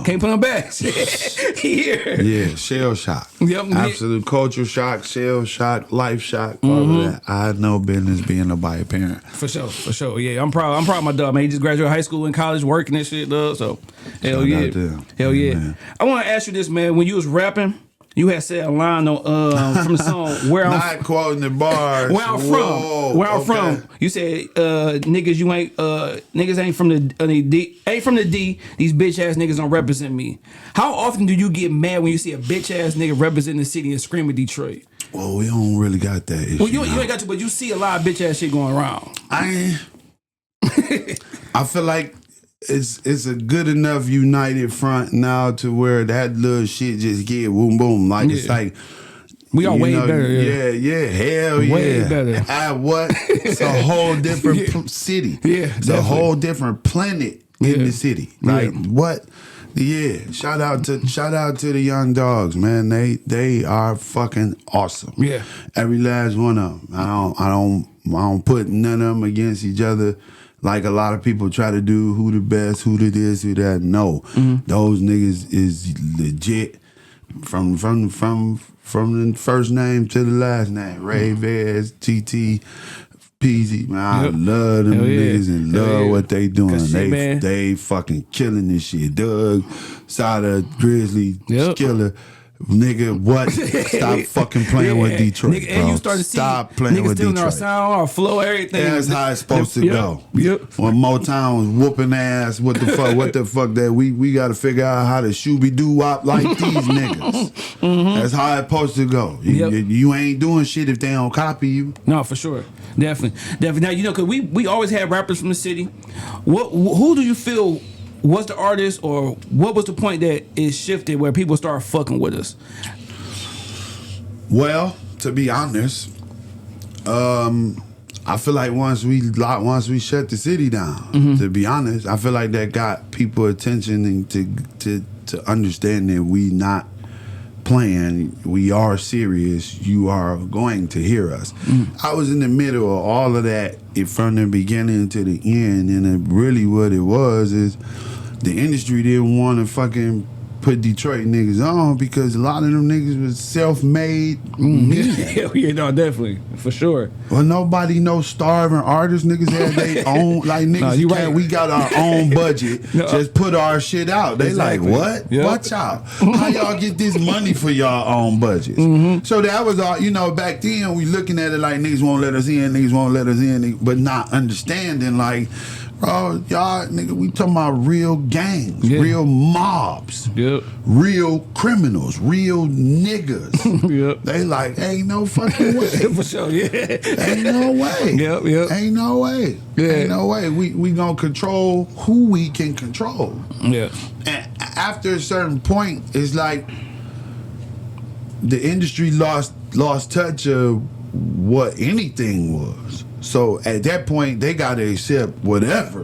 can't put him back. Here. Yeah, shell shock. Yep. Absolute culture shock, shell shock, life shock, all of that. I had no business being a bio parent. For sure. Yeah, I'm proud of my dog, man. He just graduated high school and college, working and shit, dog. So hell yeah. Hell yeah. Man. I want to ask you this, man. When you was rapping, you had said a line on from the song "Where I'm Not quoting the bars. Where I'm from. Where I'm from. You said niggas, you ain't niggas ain't from the D. Ain't from the D. These bitch ass niggas don't represent me. How often do you get mad when you see a bitch ass nigga representing the city and screaming Detroit? Well, we don't really got that issue. Well, you ain't got to, but you see a lot of bitch ass shit going around. I feel like it's a good enough united front now to where that little shit just get boom boom. Like it's like we are way better. Yeah, hell way yeah. better. It's a whole different city. Yeah, it's a whole different planet in the city. Like what? Yeah, shout out to the young dogs, man. They are fucking awesome. Yeah, every last one of them. I don't put none of them against each other. Like a lot of people try to do who the best, who the this, who that. No, those niggas is legit from the first name to the last name. Ray, Vez, TT, Peasy. Man, I love them niggas and love what they doing. They fucking killing this shit. Doug, Sada, Grizzly, Skiller. Nigga, what? Stop fucking playing with Detroit, nigga, bro. And you start to see Stop playing with Detroit. Our sound, our flow, everything. That's how it's supposed to go. Yep. When Motown was whooping ass, what the fuck that we got to figure out how to shooby doo wop like these niggas. That's how it's supposed to go. You ain't doing shit if they don't copy you. No, for sure. Definitely. Now, you know, because we always had rappers from the city. Who do you feel was the artist, or what was the point that it shifted where people start fucking with us? Well, to be honest, I feel like once we shut the city down, to be honest, I feel like that got people attention and to understand that we not playing, we are serious. You are going to hear us. I was in the middle of all of that from the beginning to the end, and really what it was is the industry didn't want to fucking put Detroit niggas on because a lot of them niggas was self-made men. Hell yeah, no, definitely, for sure. Well, nobody knows starving artists. Niggas had their own, like niggas, right. We got our own budget. Just put our shit out. They like, what? Watch out. How y'all get this money for y'all own budgets? So that was all, you know, back then we looking at it like niggas won't let us in, but not understanding like, bro, y'all, nigga, we talking about real gangs, real mobs, real criminals, real niggas. They like, ain't no fucking way. For sure, Ain't no way. Ain't no way. Ain't no way. We gonna control who we can control. Yeah. And after a certain point, it's like the industry lost touch of what anything was. So at that point, they gotta accept whatever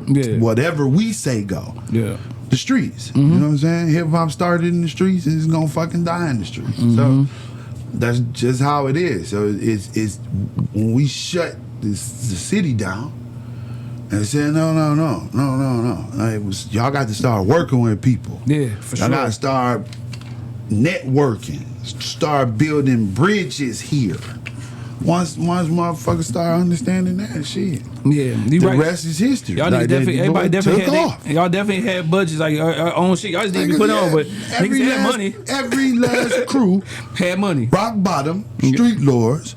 we say go. Yeah, the streets. You know what I'm saying? Hip hop started in the streets, and it's gonna fucking die in the streets. So that's just how it is. So it's when we shut the city down and said no. It was y'all got to start working with people. Yeah, for sure. Y'all got to start networking, start building bridges here. Once motherfuckers start understanding that shit, the rest is history. Y'all like y'all definitely had budgets like our own shit. Y'all just didn't put on, but niggas had money. Every last crew had money. Rock Bottom, Street Lords,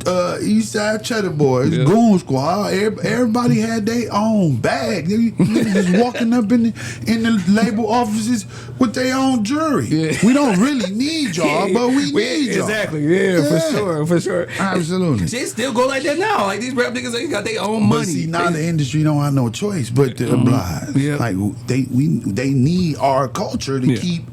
Eastside Cheddar Boys, Goon Squad. Everybody had their own bag. They just walking up in the label offices with their own jury. Yeah. We don't really need y'all, but we need y'all. Exactly. Yeah, for sure. Absolutely. They still go like that now. Like these rap niggas, they got their own money. But see, now the industry don't have no choice but to oblige. Yeah. Like they need our culture to keep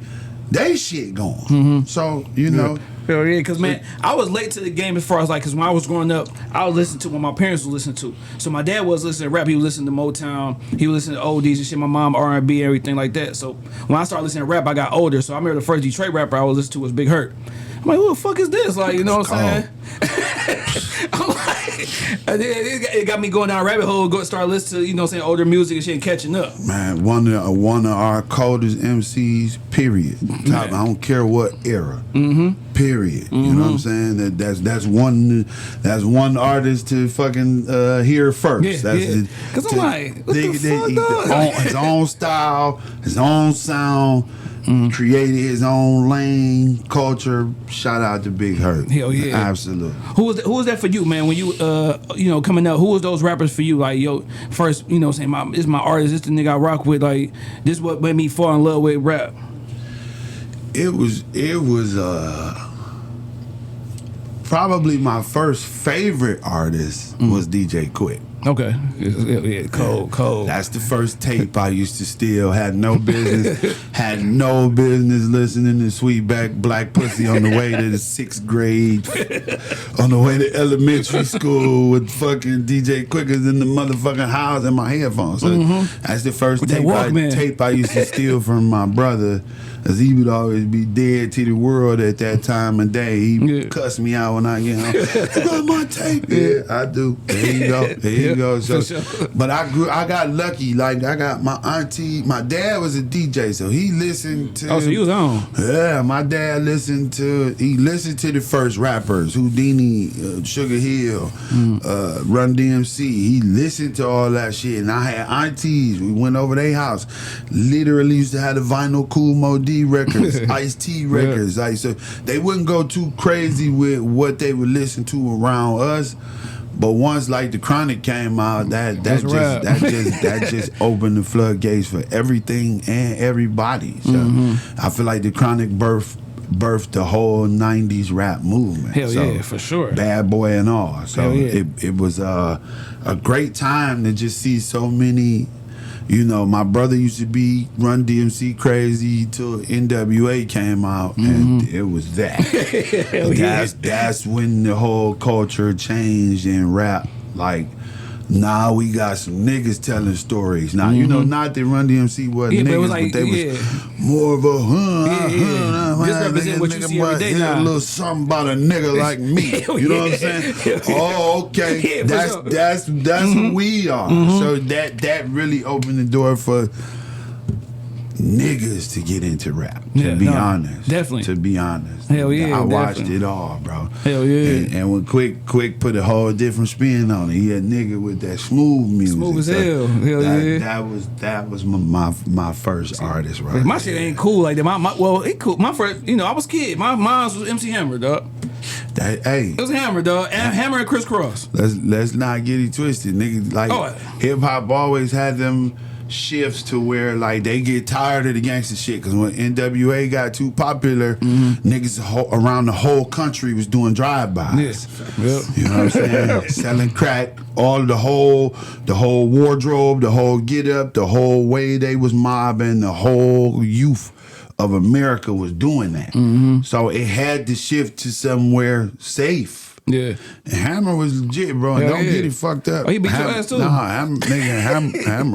they shit going. So you know. Hell yeah, because man, I was late to the game as far as like, because when I was growing up, I was listening to what my parents were listening to. So my dad was listening to rap, he was listening to Motown, he was listening to oldies and shit, my mom R&B, everything like that. So when I started listening to rap, I got older. So I remember the first Detroit rapper I was listening to was Big Hurt. I'm like, who the fuck is this? Like, you know what I'm saying? I'm like, it got me going down a rabbit hole, start listening to, you know what I'm saying, older music and shit and catching up. Man, one of our coldest MCs, period. I don't care what era. Period. You know what I'm saying? That's one artist to fucking hear first. Because I'm like, what the fuck, dog? His own style, his own sound. Created his own lane, culture. Shout out to Big Hurt. Hell yeah, absolutely. Who was that for you, man? When you coming up, who was those rappers for you? Like, yo, first, you know, saying this is my artist, this the nigga I rock with. Like, this is what made me fall in love with rap. It was probably my first favorite artist was DJ Quick. Okay. Yeah, cold. That's the first tape I used to steal. Had no business listening to Sweetback Black Pussy on the way to the 6th grade, on the way to elementary school with fucking DJ Quickers in the motherfucking house and my headphones. So that's the first tape I used to steal from my brother, as he would always be dead to the world at that time of day. He cussed me out when I get home. You got my tape? Yeah, I do. There you go. There you go. So, but I got lucky. Like, I got my auntie. My dad was a DJ, so he listened to. Oh, so you was on? Yeah, my dad listened to. He listened to the first rappers: Houdini, Sugar Hill, Run DMC. He listened to all that shit, and I had aunties. We went over their house. Literally used to have the vinyl Cool Mo D records, Ice-T records. Like, so they wouldn't go too crazy with what they would listen to around us. But once like the Chronic came out, that just opened the floodgates for everything and everybody. So I feel like the Chronic birthed the whole '90s rap movement. Hell yeah, for sure. Bad Boy and all. So it was a great time to just see so many. You know, my brother used to be Run DMC crazy till NWA came out, and it was that. That's when the whole culture changed in rap. Like, now we got some niggas telling stories. Now, you know, not that Run DMC wasn't niggas, but they was more of a Just represent what you see every day now. A little something about a nigga like me. You know what I'm saying? Oh, okay. That's who we are. So that really opened the door for niggas to get into rap. To be honest. Definitely. To be honest. Hell yeah. I watched it all, bro. Hell yeah. And when Quick put a whole different spin on it, he a nigga with that smooth music. Smooth as hell. Hell yeah. That was my first artist, right? My shit ain't cool like that. It cool. My first, you know, I was a kid. My mom's was MC Hammer, dog. Hey, it was Hammer, dog. Hammer and Criss Cross. Let's not get it twisted, nigga. Like, hip hop always had them shifts to where like they get tired of the gangster shit, because when NWA got too popular, niggas around the whole country was doing drive-bys. You know what I'm saying? Selling crack, all the whole wardrobe, the whole get up, the whole way they was mobbing, the whole youth of America was doing that. So it had to shift to somewhere safe. Yeah, and Hammer was legit, bro. And don't get it fucked up. Oh, he beat your ass too? Nah, Hammer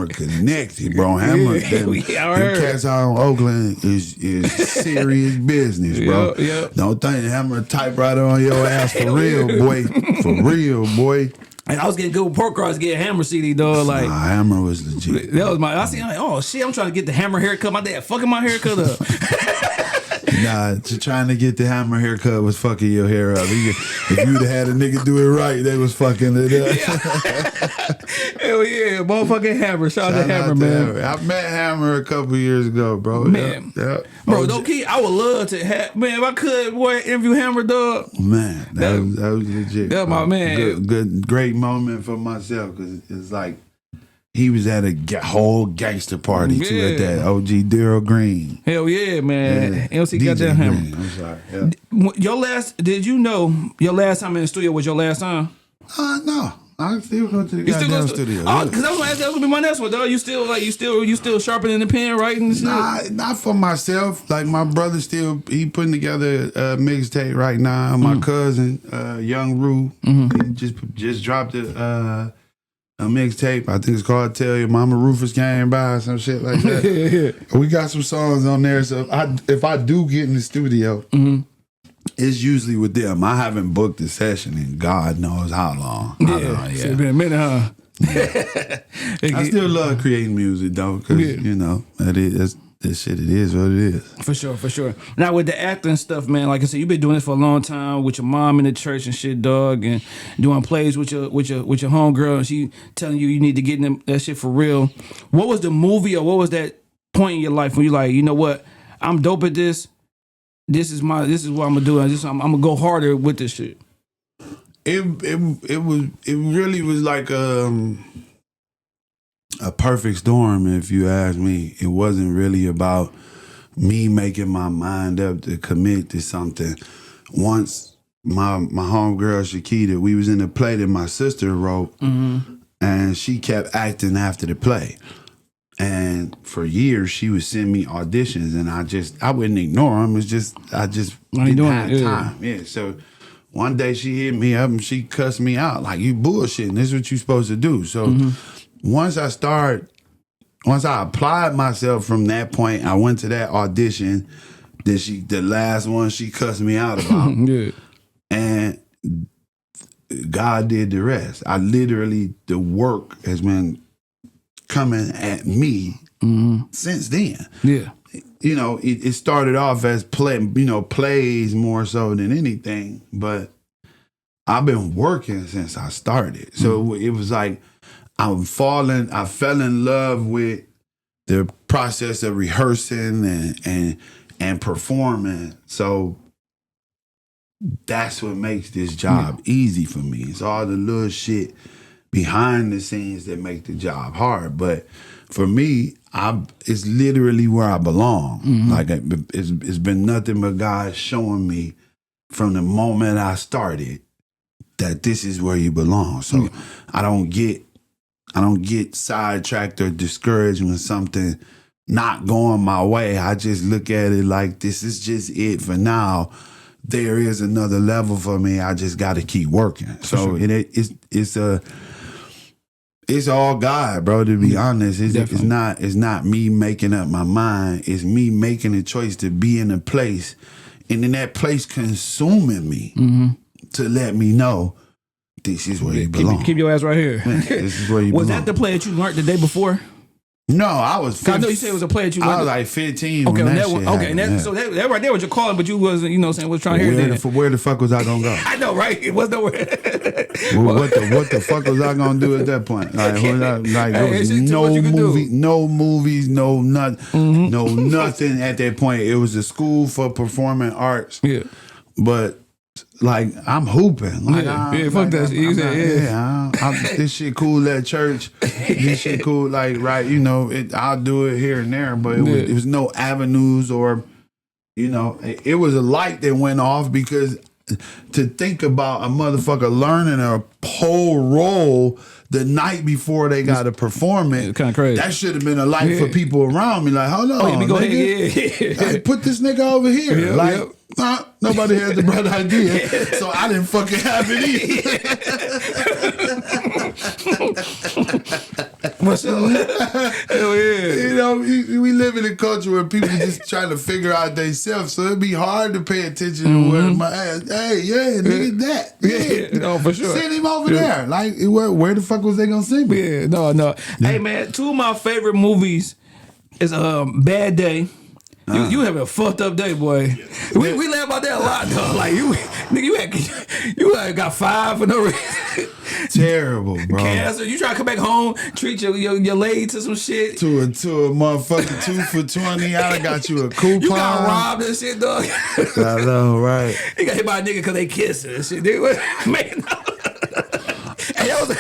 connected, bro. Hammer, them cats out in Oakland is serious business, bro. Don't think Hammer typewriter on your ass for real, boy. For real, boy. And I was getting good with pork rods, getting Hammer CD, dog. Like, Hammer was legit. That was I seen, like, oh shit, I'm trying to get the Hammer haircut. My dad fucking my haircut up. Nah, trying to get the hammer haircut was fucking your hair up. If you'd have had a nigga do it right, they was fucking it up. Hell yeah, motherfucking Hammer. Shout out to Hammer, man. Hammer. I met Hammer a couple years ago, bro. Man. Yep. Bro, don't keep. I would love to have, man, if I could, boy, interview Hammer, dog. Man, that was legit. That's my man. Good, great moment for myself, because it's like, he was at a whole gangster party too at that OG Daryl Green. Hell yeah, man. Yeah. MC DJ got that Hammer. Green, I'm sorry. Yeah. Did you know your last time in the studio was your last time? No. I still go to the goddamn studio. Oh, because I was gonna ask, that was gonna be my next one, dog. You still sharpening the pen, writing and shit? Nah, not for myself. Like, my brother he putting together a mixtape right now. My cousin, Young Rue, he just dropped a mixtape. I think it's called Tell Your Mama Rufus Came By or some shit like that. We got some songs on there. So if I do get in the studio, it's usually with them. I haven't booked a session in God knows how long. It's been a minute, huh? I still love creating music though, because you know this shit. It is what it is. For sure. Now with the acting stuff, man, like I said, you've been doing this for a long time with your mom in the church and shit, dog, and doing plays with your homegirl, and she telling you need to get in that shit for real. What was the movie, or what was that point in your life when you like, you know what, I'm dope at this. This is what I'm gonna do. I'm gonna go harder with this shit. It really was like a perfect storm, if you ask me. It wasn't really about me making my mind up to commit to something. Once my homegirl Shakita, we was in a play that my sister wrote, and she kept acting after the play. And for years, she would send me auditions, and I wouldn't ignore them. It's just I didn't have time. Yeah. So one day she hit me up and she cussed me out like, "You bullshitting. This is what you supposed to do." So once I applied myself from that point, I went to that audition. Then the last one, she cussed me out about, and God did the rest. The work has been coming at me since then. Yeah. You know, it started off as plays more so than anything, but I've been working since I started. So it was like I fell in love with the process of rehearsing and performing. So that's what makes this job easy for me. It's all the little shit behind the scenes that make the job hard. But for me, it's literally where I belong. Like, it's been nothing but God showing me from the moment I started that this is where you belong. So I don't get sidetracked or discouraged when something not going my way. I just look at it like, this is just it for now. There is another level for me. I just got to keep working. So it's all God, bro, to be honest. It's not me making up my mind. It's me making a choice to be in a place, and in that place consuming me to let me know this is where you belong. Keep your ass right here. Man, this is where you belong. Was that the play that you learned the day before? No, I was 15. I know you said it was a play that you learned. I was like 15 okay, when that shit happened. So that right there was your calling, but you wasn't, was trying to hear that. Where the fuck was I gonna go? I know, right? It was nowhere. What the fuck was I gonna do at that point? Like, there was no movies, no nothing, no nothing at that point. It was a school for performing arts. Yeah, but like, I'm hooping. Like, fuck that shit. This shit cool at church. This shit cool, like, right, I'll do it here and there, but it was no avenues or, it was a light that went off, because to think about a motherfucker learning a whole role the night before they got to perform it, kind of crazy. That should have been a light for people around me. Like, hold on, hey, put this nigga over here. Nobody had the bright idea, so I didn't fucking have it either. Hell yeah. We live in a culture where people just trying to figure out themselves, so it'd be hard to pay attention to where my ass. Hey, nigga, that. Yeah, no, for sure. Send him over there. Like, where the fuck was they gonna send me? Yeah, no. Yeah. Hey, man, two of my favorite movies is Bad Day You having a fucked up day, boy. We laugh about that a lot, though. Like nigga, you got 5 for no reason. Terrible, bro. Cancer. You try to come back home, treat your lady to some shit. To a motherfucking 2 for $20. I got you a coupon. You got robbed and shit, dog. I know, right? He got hit by a nigga because they kissing and shit. Man, hey, that was.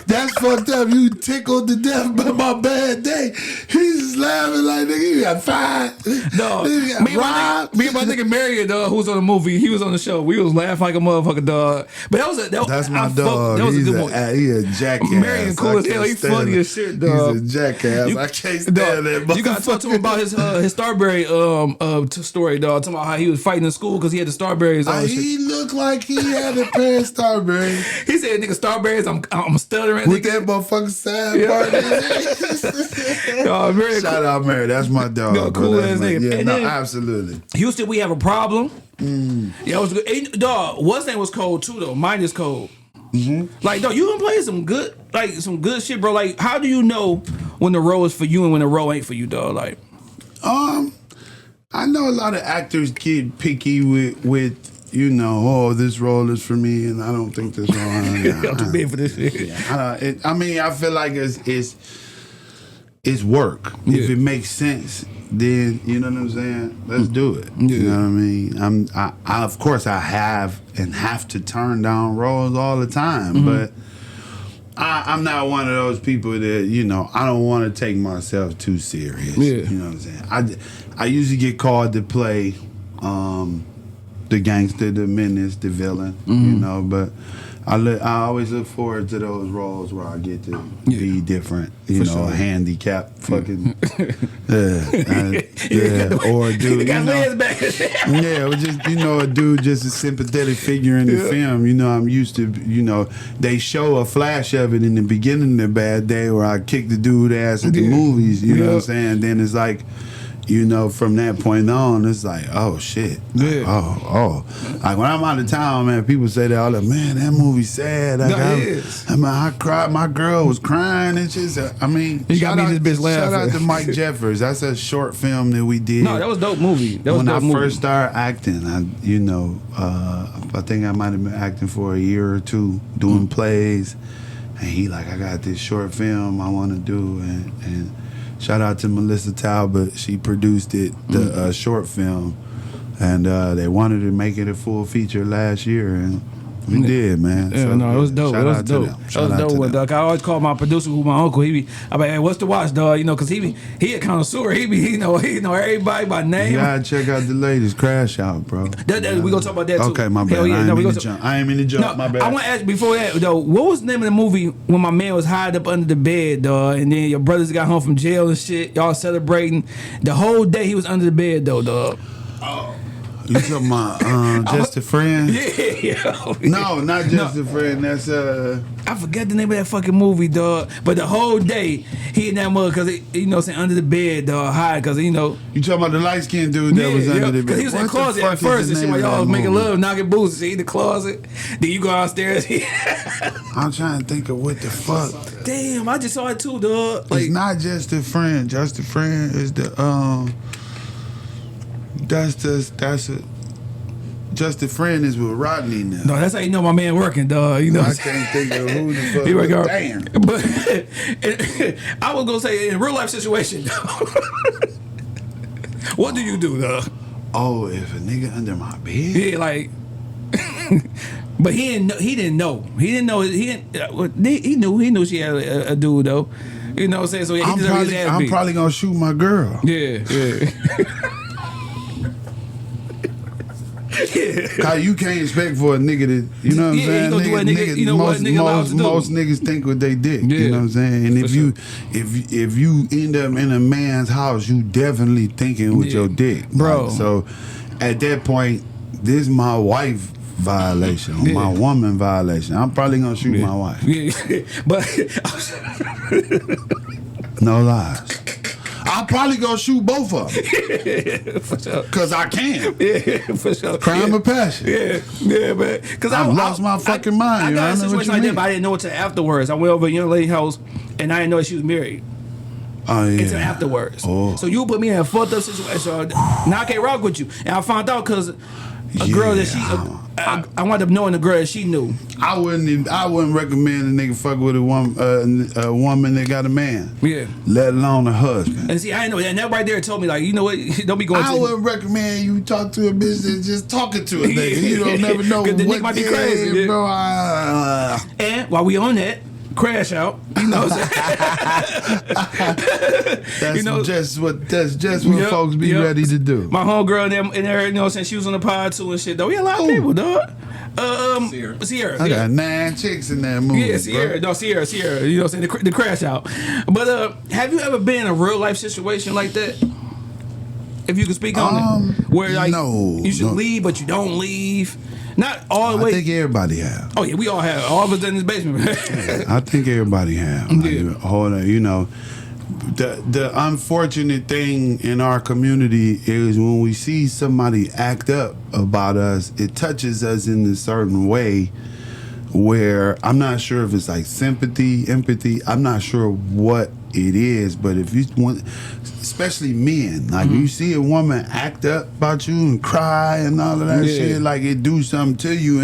That's fucked up. You tickled to death by my bad day. He's just laughing like, nigga, you got 5. Dog. Me and my nigga Marion, dog, who was on the movie, he was on the show. We was laughing like a motherfucker, dog. But that's my dog. That was a good one. He a jackass. Marion cool as hell. He funny as shit, dog. He's a jackass. I can't stand that. You gotta talk to him about his Starberry story, dog. Talking about how he was fighting in school because he had the Starberries on. He looked like he had a pair of Starberries. He said, "Nigga, Starberries, I'm stuttering." With that motherfucking sad part. Shout out Mary, that's my dog. No, cool ass nigga. Yeah, no, absolutely. Houston, we have a problem. Yeah, it was good. Hey, dog, what's name was cold too though. Mine is cold. Like, dog, you been playing some good shit, bro. Like, how do you know when the role is for you and when the role ain't for you, dog? Like, I know a lot of actors get picky with you know, oh, this role is for me, and I don't think this role. I'm too big for this shit. I mean, I feel like it's work. Yeah. If it makes sense, then you know what I'm saying. Let's do it. Yeah. You know what I mean. I of course I have to turn down roles all the time, but I'm not one of those people that, you know, I don't want to take myself too serious. Yeah. You know what I'm saying. I usually get called to play. The gangster, the menace, the villain, you know. But I always look forward to those roles where I get to be different, you know, sure. Handicapped, fucking, or a dude, you know, or just, you know, a dude, just a sympathetic figure in the film. You know, I'm used to, you know, they show a flash of it in the beginning of the Bad Day where I kick the dude ass at the movies. You know what I'm saying? Then it's like, you know, from that point on, it's like, oh shit, like, like when I'm out of town, man, people say that all the man, that movie's sad. I cried. My girl was crying and shit. I mean, you got me this bitch laughing. Shout out to Mike Jeffers. That's a short film that we did. No, that was a dope movie. When I first started acting, I think I might have been acting for a year or two, doing plays, and he like, I got this short film I want to do, and shout out to Melissa Talbot. She produced it, the short film, and they wanted to make it a full feature last year, and we did, man. Yeah, so, no, it was dope. It was dope. That was dope, dog. I always call my producer, who my uncle. I'm like, hey, what's the watch, dog? You know, cause he a connoisseur. He know everybody by name. You gotta check out the latest Crash Out, bro. We gonna talk about that too. Okay, my bad. I ain't mean to jump. My bad. I want to ask before that though. What was the name of the movie when my man was hiding up under the bed, dog, and then your brothers got home from jail and shit? Y'all celebrating the whole day. He was under the bed though, dog. Oh. You talking about Just a Friend? Yeah. No, not Just a Friend. That's I forgot the name of that fucking movie, dog. But the whole day he in that mug because you know, saying under the bed, dog, hide because you know. You talking about the light skinned dude that was under the bed? Because he was in the closet at first and shit. While y'all was making love, knocking boots and shit in the closet. Then you go downstairs. I'm trying to think of what the fuck. Damn, I just saw it too, dog. Like, it's not Just a Friend. Just a Friend is the Just a Friend is with Rodney now. No, that's how you know my man working, dog. You know, I can't think of who the fuck. He was, damn. But I was gonna say in real life situation, what do you do, dog? Oh, if a nigga under my bed? Yeah, like. But he didn't know. He knew she had a dude though. You know what I'm saying? So I'm probably gonna shoot my girl. Yeah. Cause you can't expect for a nigga to, you know what I'm saying? Most niggas think what they dick. Yeah. You know what I'm saying? And if you end up in a man's house, you definitely thinking with your dick, bro. Like, so at that point, this is my wife violation, my woman violation. I'm probably gonna shoot my wife. Yeah. But no lies. I'll probably go shoot both of them. For sure. Cause I can. Yeah, for sure. Crime of passion. Yeah, man. Cause I lost my fucking mind. I got a situation like that, but I didn't know it till afterwards. I went over to a young lady's house and I didn't know that she was married. Oh, yeah. Until afterwards. Oh. So you put me in a fucked up situation. So now I can't rock with you. And I found out because a girl that she, I wound up knowing the girl that she knew. I wouldn't recommend a nigga fuck with a woman that got a man. Yeah. Let alone a husband. And see, I didn't know that. And that right there told me, like, you know what? Don't be going. I wouldn't recommend you talk to a bitch that's just talking to a nigga. You don't never know what the nigga might be crazy, bro. And while we on that, crash out. You know what I'm saying? That's just what folks be ready to do. My homegirl in there, you know what I'm saying? She was on the pod too and shit, though. We had a lot of people, dog. Sierra. I got 9 chicks in that movie. Yeah, Sierra. Bro. No, Sierra. You know what I'm saying? The crash out. But have you ever been in a real life situation like that? If you could speak on it. Where like you should leave, but you don't leave. Not all the way. I think everybody have. Oh yeah, we all have. All of us in this basement. I think everybody have. Like, you know, the unfortunate thing in our community is when we see somebody act up about us, it touches us in a certain way where I'm not sure if it's like sympathy, empathy. I'm not sure what it is, but if you want, especially men, like you see a woman act up about you and cry and all of that shit, like it do something to you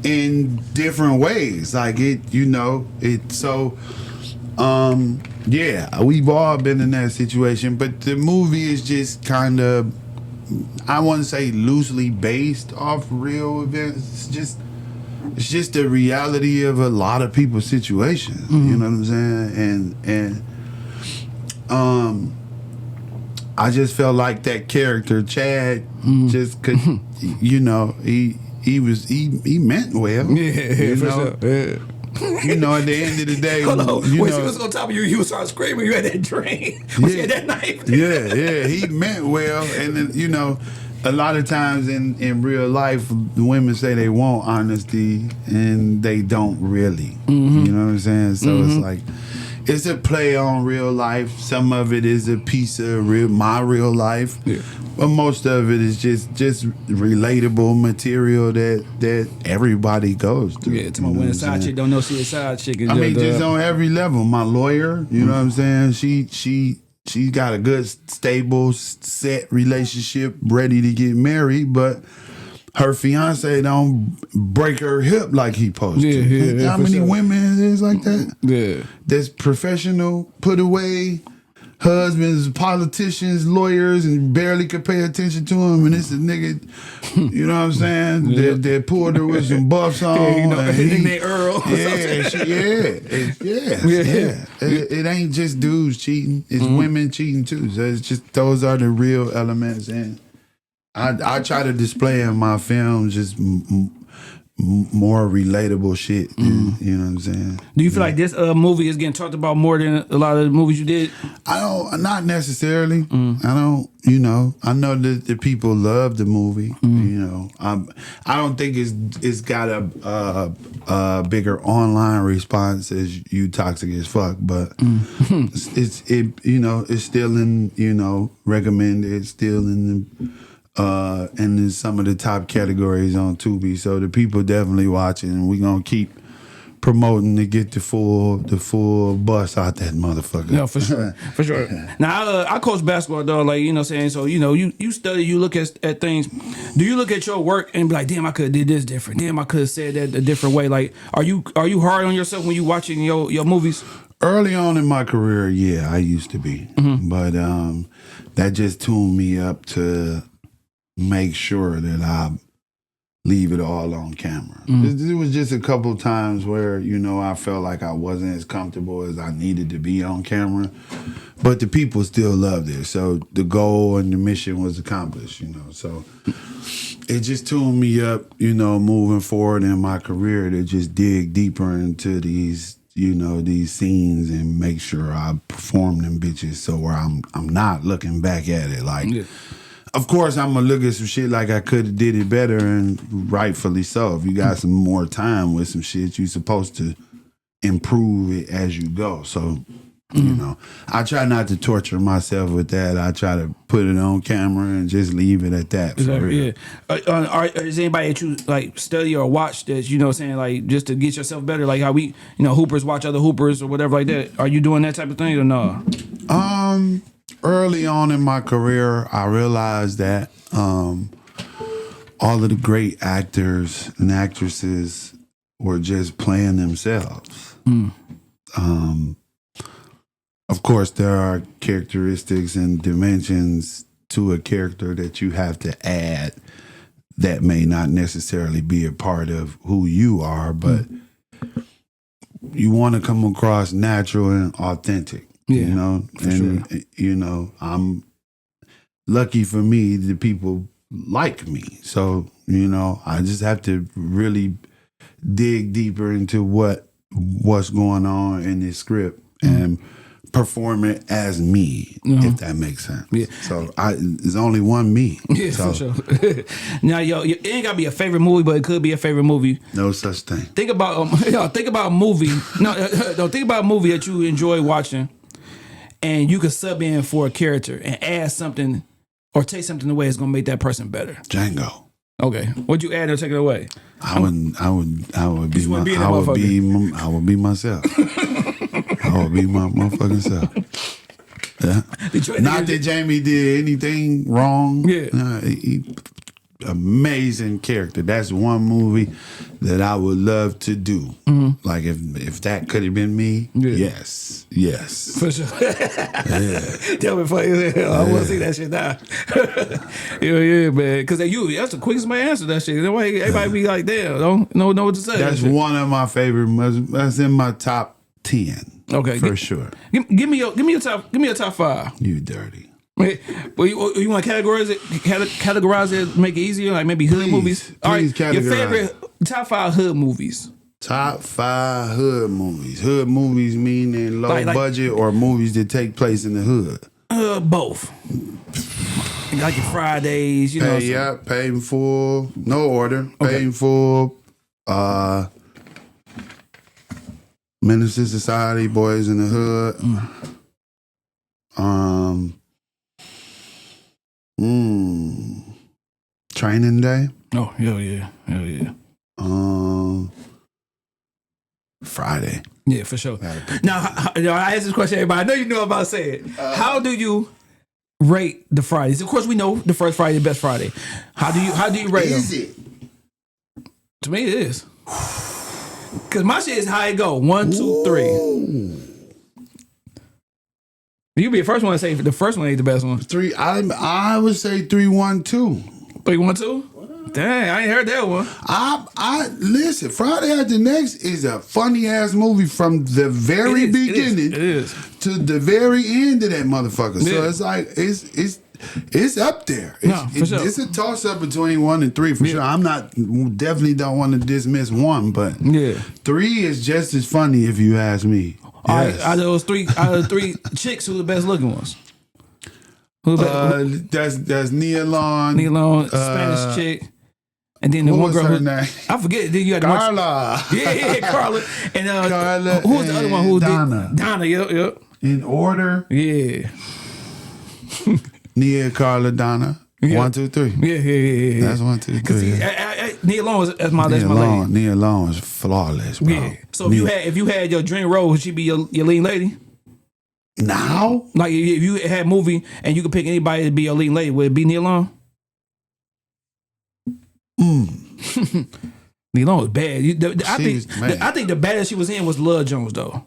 in different ways. Like it, you know, it so. Yeah, we've all been in that situation, but the movie is just kind of, I wouldn't say loosely based off real events. It's just the reality of a lot of people's situations. You know what I'm saying? And I just felt like that character Chad just could, you know, he meant well. Yeah, for sure. Yeah. You know, at the end of the day, hold on. When she was on top of you, you start screaming. You had that drain. Was you had that knife? Yeah, he meant well, and then, you know, a lot of times in real life, the women say they want honesty, and they don't really. You know what I'm saying? So it's like, it's a play on real life. Some of it is a piece of my real life, but most of it is just relatable material that everybody goes through. Yeah, to my when a side chick don't know she a side chick. I mean, just on every level. My lawyer, you know what I'm saying? She got a good, stable, set relationship, ready to get married, but her fiance don't break her hip like he supposed to. Yeah, how many women is like that? Yeah. That's professional, put away, husbands, politicians, lawyers, and barely could pay attention to him. And it's a nigga, you know what I'm saying? That pulled her with some buffs on. Yeah, you know, they Earl. It ain't just dudes cheating. It's women cheating too. So it's just, those are the real elements. And I try to display in my films just more relatable shit. You know what I'm saying? Do you feel like this movie is getting talked about more than a lot of the movies you did? I don't, not necessarily. I don't, you know, I know that the people love the movie. You know, I don't think it's got a bigger online response as You Toxic as Fuck, but it's you know, it's still in, you know, recommended. It's still in the and in some of the top categories on Tubi, so the people definitely watching, and we're gonna keep promoting to get the full bus out that motherfucker. No, for sure, for sure. Now I coach basketball, dog. Like, you know what I'm saying, so you know you study, you look at things. Do you look at your work and be like, damn, I could have did this different. Damn, I could have said that a different way. Like, are you hard on yourself when you watching your movies? Early on in my career, yeah, I used to be, but that just tuned me up to make sure that I leave it all on camera. There was just a couple times where, you know, I felt like I wasn't as comfortable as I needed to be on camera, but the people still loved it. So the goal and the mission was accomplished, you know. So it just tuned me up, you know, moving forward in my career to just dig deeper into these, you know, these scenes and make sure I perform them bitches so where I'm not looking back at it like... Yeah. Of course, I'm gonna look at some shit like I could have did it better, and rightfully so. If you got some more time with some shit, you're supposed to improve it as you go. So, you know, I try not to torture myself with that. I try to put it on camera and just leave it at that. For real. Yeah. Is anybody that you like study or watch that, you know what I'm saying, like just to get yourself better, like how we, you know, hoopers watch other hoopers or whatever like that? Are you doing that type of thing or no? Early on in my career, I realized that all of the great actors and actresses were just playing themselves. Of course, there are characteristics and dimensions to a character that you have to add that may not necessarily be a part of who you are, but you want to come across natural and authentic, you know? And, you know, I'm lucky for me, the people like me. So, you know, I just have to really dig deeper into what's going on in this script and perform it as me, if that makes sense. Yeah. So there's only one me. Yeah, so. for sure. Now, it ain't gotta be a favorite movie, but it could be a favorite movie. No such thing. Think about think about a movie. No, think about a movie that you enjoy watching, and you could sub in for a character and add something or take something away that's gonna make that person better. Django. Okay, what'd you add or take it away? I would be myself. I would be my motherfucking self. Yeah. Not that Jamie did anything wrong. Yeah. Amazing character. That's one movie that I would love to do. Like if that could have been me, yes. For sure. Tell me funny. I want to see that shit now. yeah, man. Because that's the quickest way to answer that shit. Everybody be like, damn, don't know what to say. That's one of my favorite. That's in my top 10. Okay, for sure. Give me your top 5. You dirty. Wait, well, you want to categorize it, make it easier, like maybe hood movies. All right, your favorite top 5 hood movies. Top 5 hood movies. Hood movies meaning low budget or movies that take place in the hood. Both. Like your Fridays, you know. Yeah, Paid in Full. No order. Paid in Full. Minister Society, Boys in the Hood. Training Day. Oh, hell yeah. Friday. Yeah, for sure. Now, I asked this question, everybody. I know you know about to say it. How do you rate the Fridays? Of course, we know the first Friday, the best Friday. How do you rate them? Is it? To me, it is. Because my shit is how it go. 1, 2, 3. You be the first one to say the first one ain't the best one. 3. I would say 3, 1, 2. 3, 1, 2? Dang, I ain't heard that one. I listen. Friday After Next is a funny ass movie from the very beginning to the very end of that motherfucker. So it's like it's up there. It's a toss up between 1 and 3 for sure. I'm definitely don't want to dismiss 1, but 3 is just as funny if you ask me. Yes. Out of the 3 chicks, who the best looking ones? That's Nia Long. Spanish chick. And then the one girl who, I forget. Then you had Carla. Carla. And Carla. Who was the other one? Who Donna. Donna. Yep. In order. Yeah. Nia, Carla, Donna. 1, 2, 3. Yeah. That's 1, 2, 3. Nia Long that's my lady. Nia Long is flawless, bro. Yeah. So if you had your dream role, would she be your leading lady? Now? Like if you had a movie and you could pick anybody to be your leading lady, would it be Nia Long? Nia Long was bad. I think the baddest she was in was Love Jones though.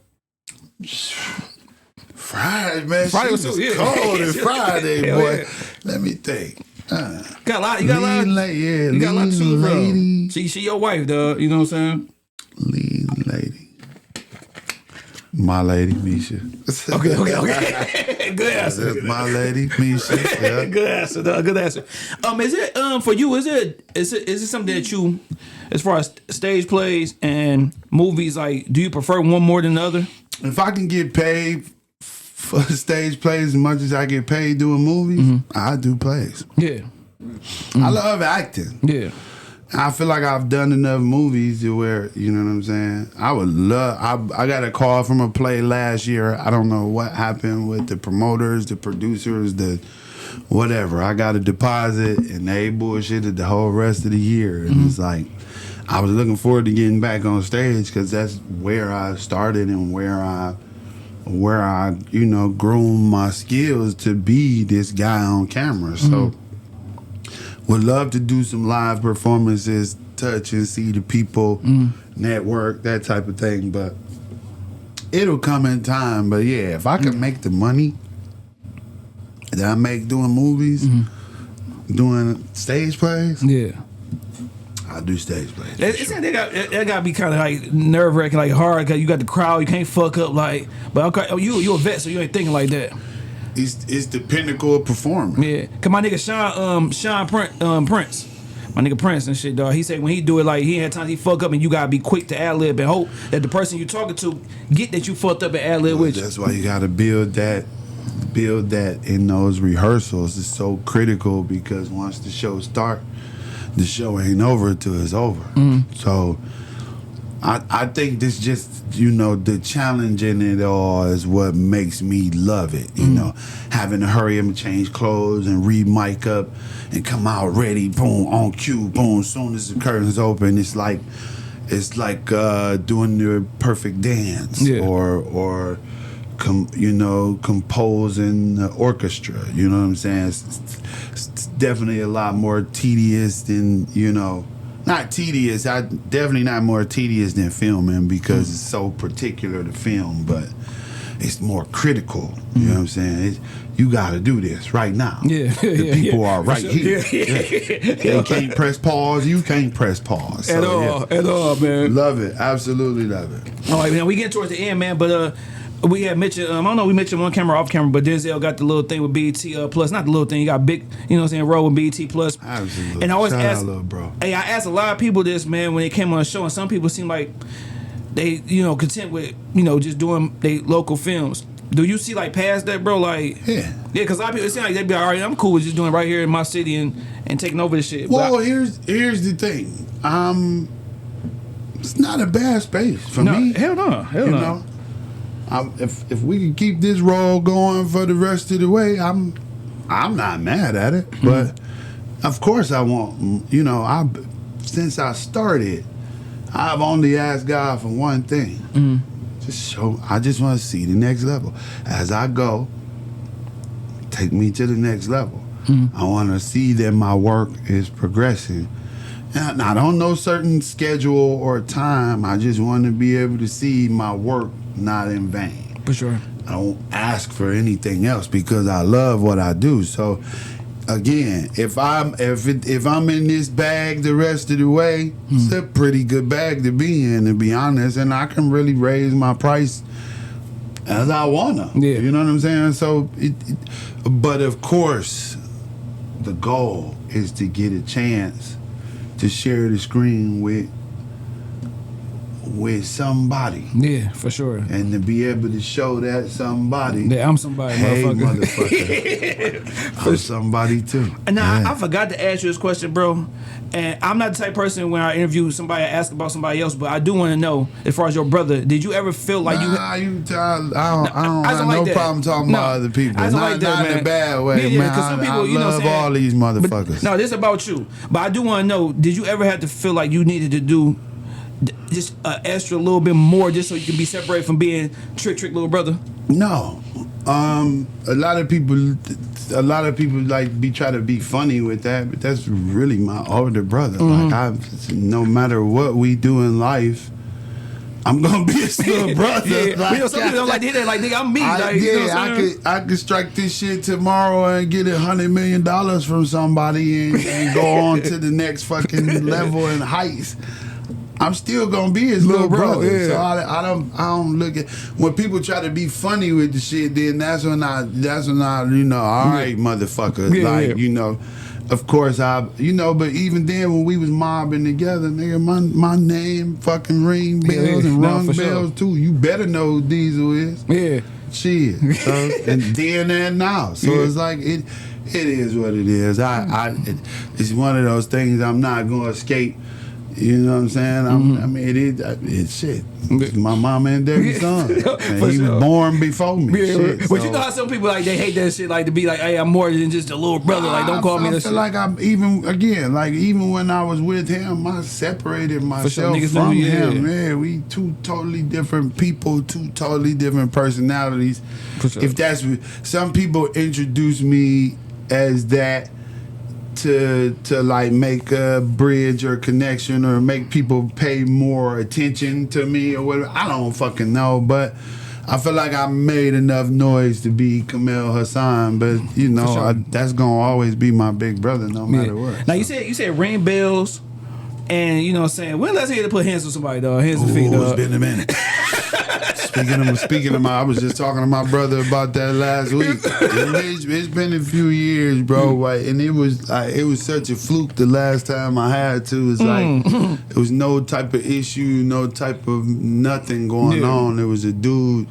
Friday, man. Friday was cold and Friday, boy. Yeah. Let me think. Got a lot. You got a lot to choose from. She your wife, dog. You know what I'm saying? Lead lady. My lady, Misha. Okay. Good answer. My lady, Misha. Yeah. Good answer, dog. Good answer. Is it for you? Is it something that you, as far as stage plays and movies, like, do you prefer one more than the other? If I can get paid for stage plays as much as I get paid doing movies, I do plays. Yeah. I love acting. Yeah. I feel like I've done enough movies to where, you know what I'm saying? I would love, I got a call from a play last year. I don't know what happened with the promoters, the producers, the whatever. I got a deposit and they bullshitted the whole rest of the year. And it's like, I was looking forward to getting back on stage because that's where I started and where I where I, you know, groom my skills to be this guy on camera. So would love to do some live performances, touch and see the people, network, that type of thing. But it'll come in time. But yeah, if I can make the money that I make doing movies, doing stage plays, I do stage plays. That got to be kind of like nerve wracking, like hard, because you got the crowd, you can't fuck up. Like, but okay, you a vet, so you ain't thinking like that. It's the pinnacle of performance. Yeah, cause my nigga Sean Prince, my nigga Prince and shit, dog. He said when he do it, like he had times he fuck up, and you gotta be quick to ad lib and hope that the person you talking to get that you fucked up and ad lib with you. That's why you gotta build that in those rehearsals. Is so critical, because once the show start, the show ain't over till it's over. So I think this just, you know, the challenge in it all is what makes me love it. You know, having to hurry up and change clothes and re-mic up and come out ready, boom, on cue, boom, as soon as the curtains open. It's like doing the perfect dance, or composing the orchestra. You know what I'm saying? It's definitely a lot more tedious than, you know, not tedious. Definitely not more tedious than filming, because it's so particular to film, but it's more critical. You know what I'm saying? You got to do this right now. The people are right here. They can't press pause. You can't press pause. At all, man. Love it. Absolutely love it. All right, man. We get towards the end, man, but we had mentioned, I don't know, we mentioned on camera, off camera, but Denzel got the little thing with BET Plus. Not the little thing, he got big, you know what I'm saying, role with BET Plus. Absolutely. And I always Shout ask, out, little bro. Hey, I asked a lot of people this, man, when they came on the show, and some people seem like they, you know, content with, you know, just doing they local films. Do you see like past that, bro? Like, yeah, because a lot of people, it seems like they be all right, I'm cool with just doing it right here in my city and taking over this shit. Well, here's the thing. It's not a bad space for me. Hell no. You know? If we can keep this role going for the rest of the way, I'm not mad at it. But of course I want, you know, since I started, I've only asked God for one thing. I just want to see the next level. As I go, take me to the next level. I want to see that my work is progressing. And I don't know certain schedule or time. I just want to be able to see my work not in vain. For sure. I don't ask for anything else, because I love what I do. So again, if I'm in this bag the rest of the way, it's a pretty good bag to be in, to be honest, and I can really raise my price as I wanna. You know what I'm saying? So but of course the goal is to get a chance to share the screen with somebody. Yeah, for sure. And to be able to show that somebody. Yeah, I'm somebody, hey, motherfucker. I'm somebody too. Now, I forgot to ask you this question, bro. And I'm not the type of person when I interview somebody, I ask about somebody else, but I do want to know, as far as your brother, did you ever feel like I don't have no problem talking about other people. Not in a bad way, man. Because some people, I love all these motherfuckers. No, this is about you. But I do want to know, did you ever have to feel like you needed to do just extra a little bit more just so you can be separated from being trick little brother? No. A lot of people like try to be funny with that, but that's really my older brother. Like no matter what we do in life, I'm gonna be his little brother. Like, you know, some people don't like to hear that. Like, nigga, I'm me. I could strike this shit tomorrow and get $100 million from somebody and go on to the next fucking level and heights. I'm still gonna be his little brother. Yeah. So I don't look at when people try to be funny with the shit. Then that's when I you know, all right, motherfucker. You know, of course but even then when we was mobbing together, nigga, my name fucking ring bells and rung bells too. You better know who Diesel is. Yeah, shit. And then and now, so it's like it is what it is. It's one of those things I'm not gonna escape. You know what I'm saying? I mean, it's shit. It's my mama and daddy's son. And he was born before me. Yeah, shit, but so. you know how some people like they hate that shit, like to be like, hey, I'm more than just a little brother. Like, don't call me I that feel shit. like even when I was with him, I separated myself niggas from know, yeah. him. Man, we two totally different people, two totally different personalities. Sure. If that's what some people introduce me as that to like make a bridge or connection or make people pay more attention to me or whatever. I don't fucking know, but I feel like I made enough noise to be Kaamel Hasaun, but you know sure. that's gonna always be my big brother no matter what. Now you said ring bells, and you know what I'm saying. When last time you had to put hands on somebody, dog? Hands and feet, dog. It's been a minute. Speaking of I was just talking to my brother about that last week. It's been a few years, bro. Like, and it was such a fluke the last time I had to. It's like it was no type of issue, no type of nothing going on. There was a dude,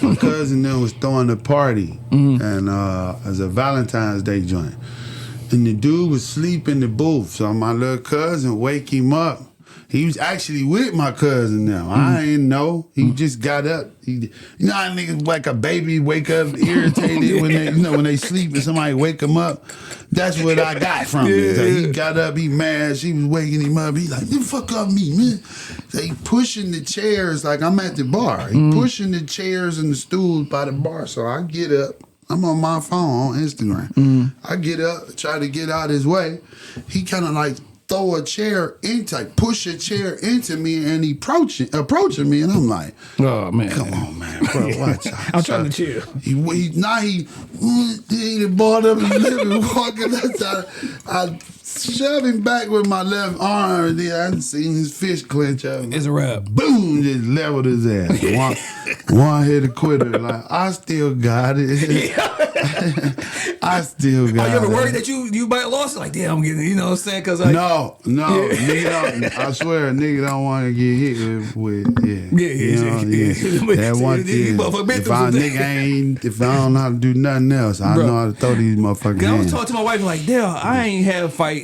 my cousin then was throwing a party, and as a Valentine's Day joint, and the dude was asleep in the booth. So my little cousin wake him up. He was actually with my cousin now. I ain't know. He just got up. You know how niggas like a baby wake up irritated when they sleep and somebody wake them up. That's what I got from it. So he got up. He mad. She was waking him up. He like, the fuck up me, man. So he pushing the chairs like I'm at the bar. He pushing the chairs and the stools by the bar. So I get up. I'm on my phone on Instagram. I get up, try to get out his way. He kind of like push a chair into me, and he approaching me, and I'm like, oh man, come on, man, bro, watch out. I'm trying to chill. He bought up his lip and walking outside. I shove him back with my left arm. Then I seen his fist clench up. It's a wrap. Boom, just leveled his ass. One hit a quitter. Like, I still got it. I still got it. Are you ever worried that you might have lost it? Like, damn, I'm getting, you know what I'm saying? Cause like, no, nigga don't, I swear, a nigga don't want to get hit with That one thing. If I don't know how to do nothing else, I know how to throw these motherfuckers. I was talking to my wife like, Dale, I ain't had a fight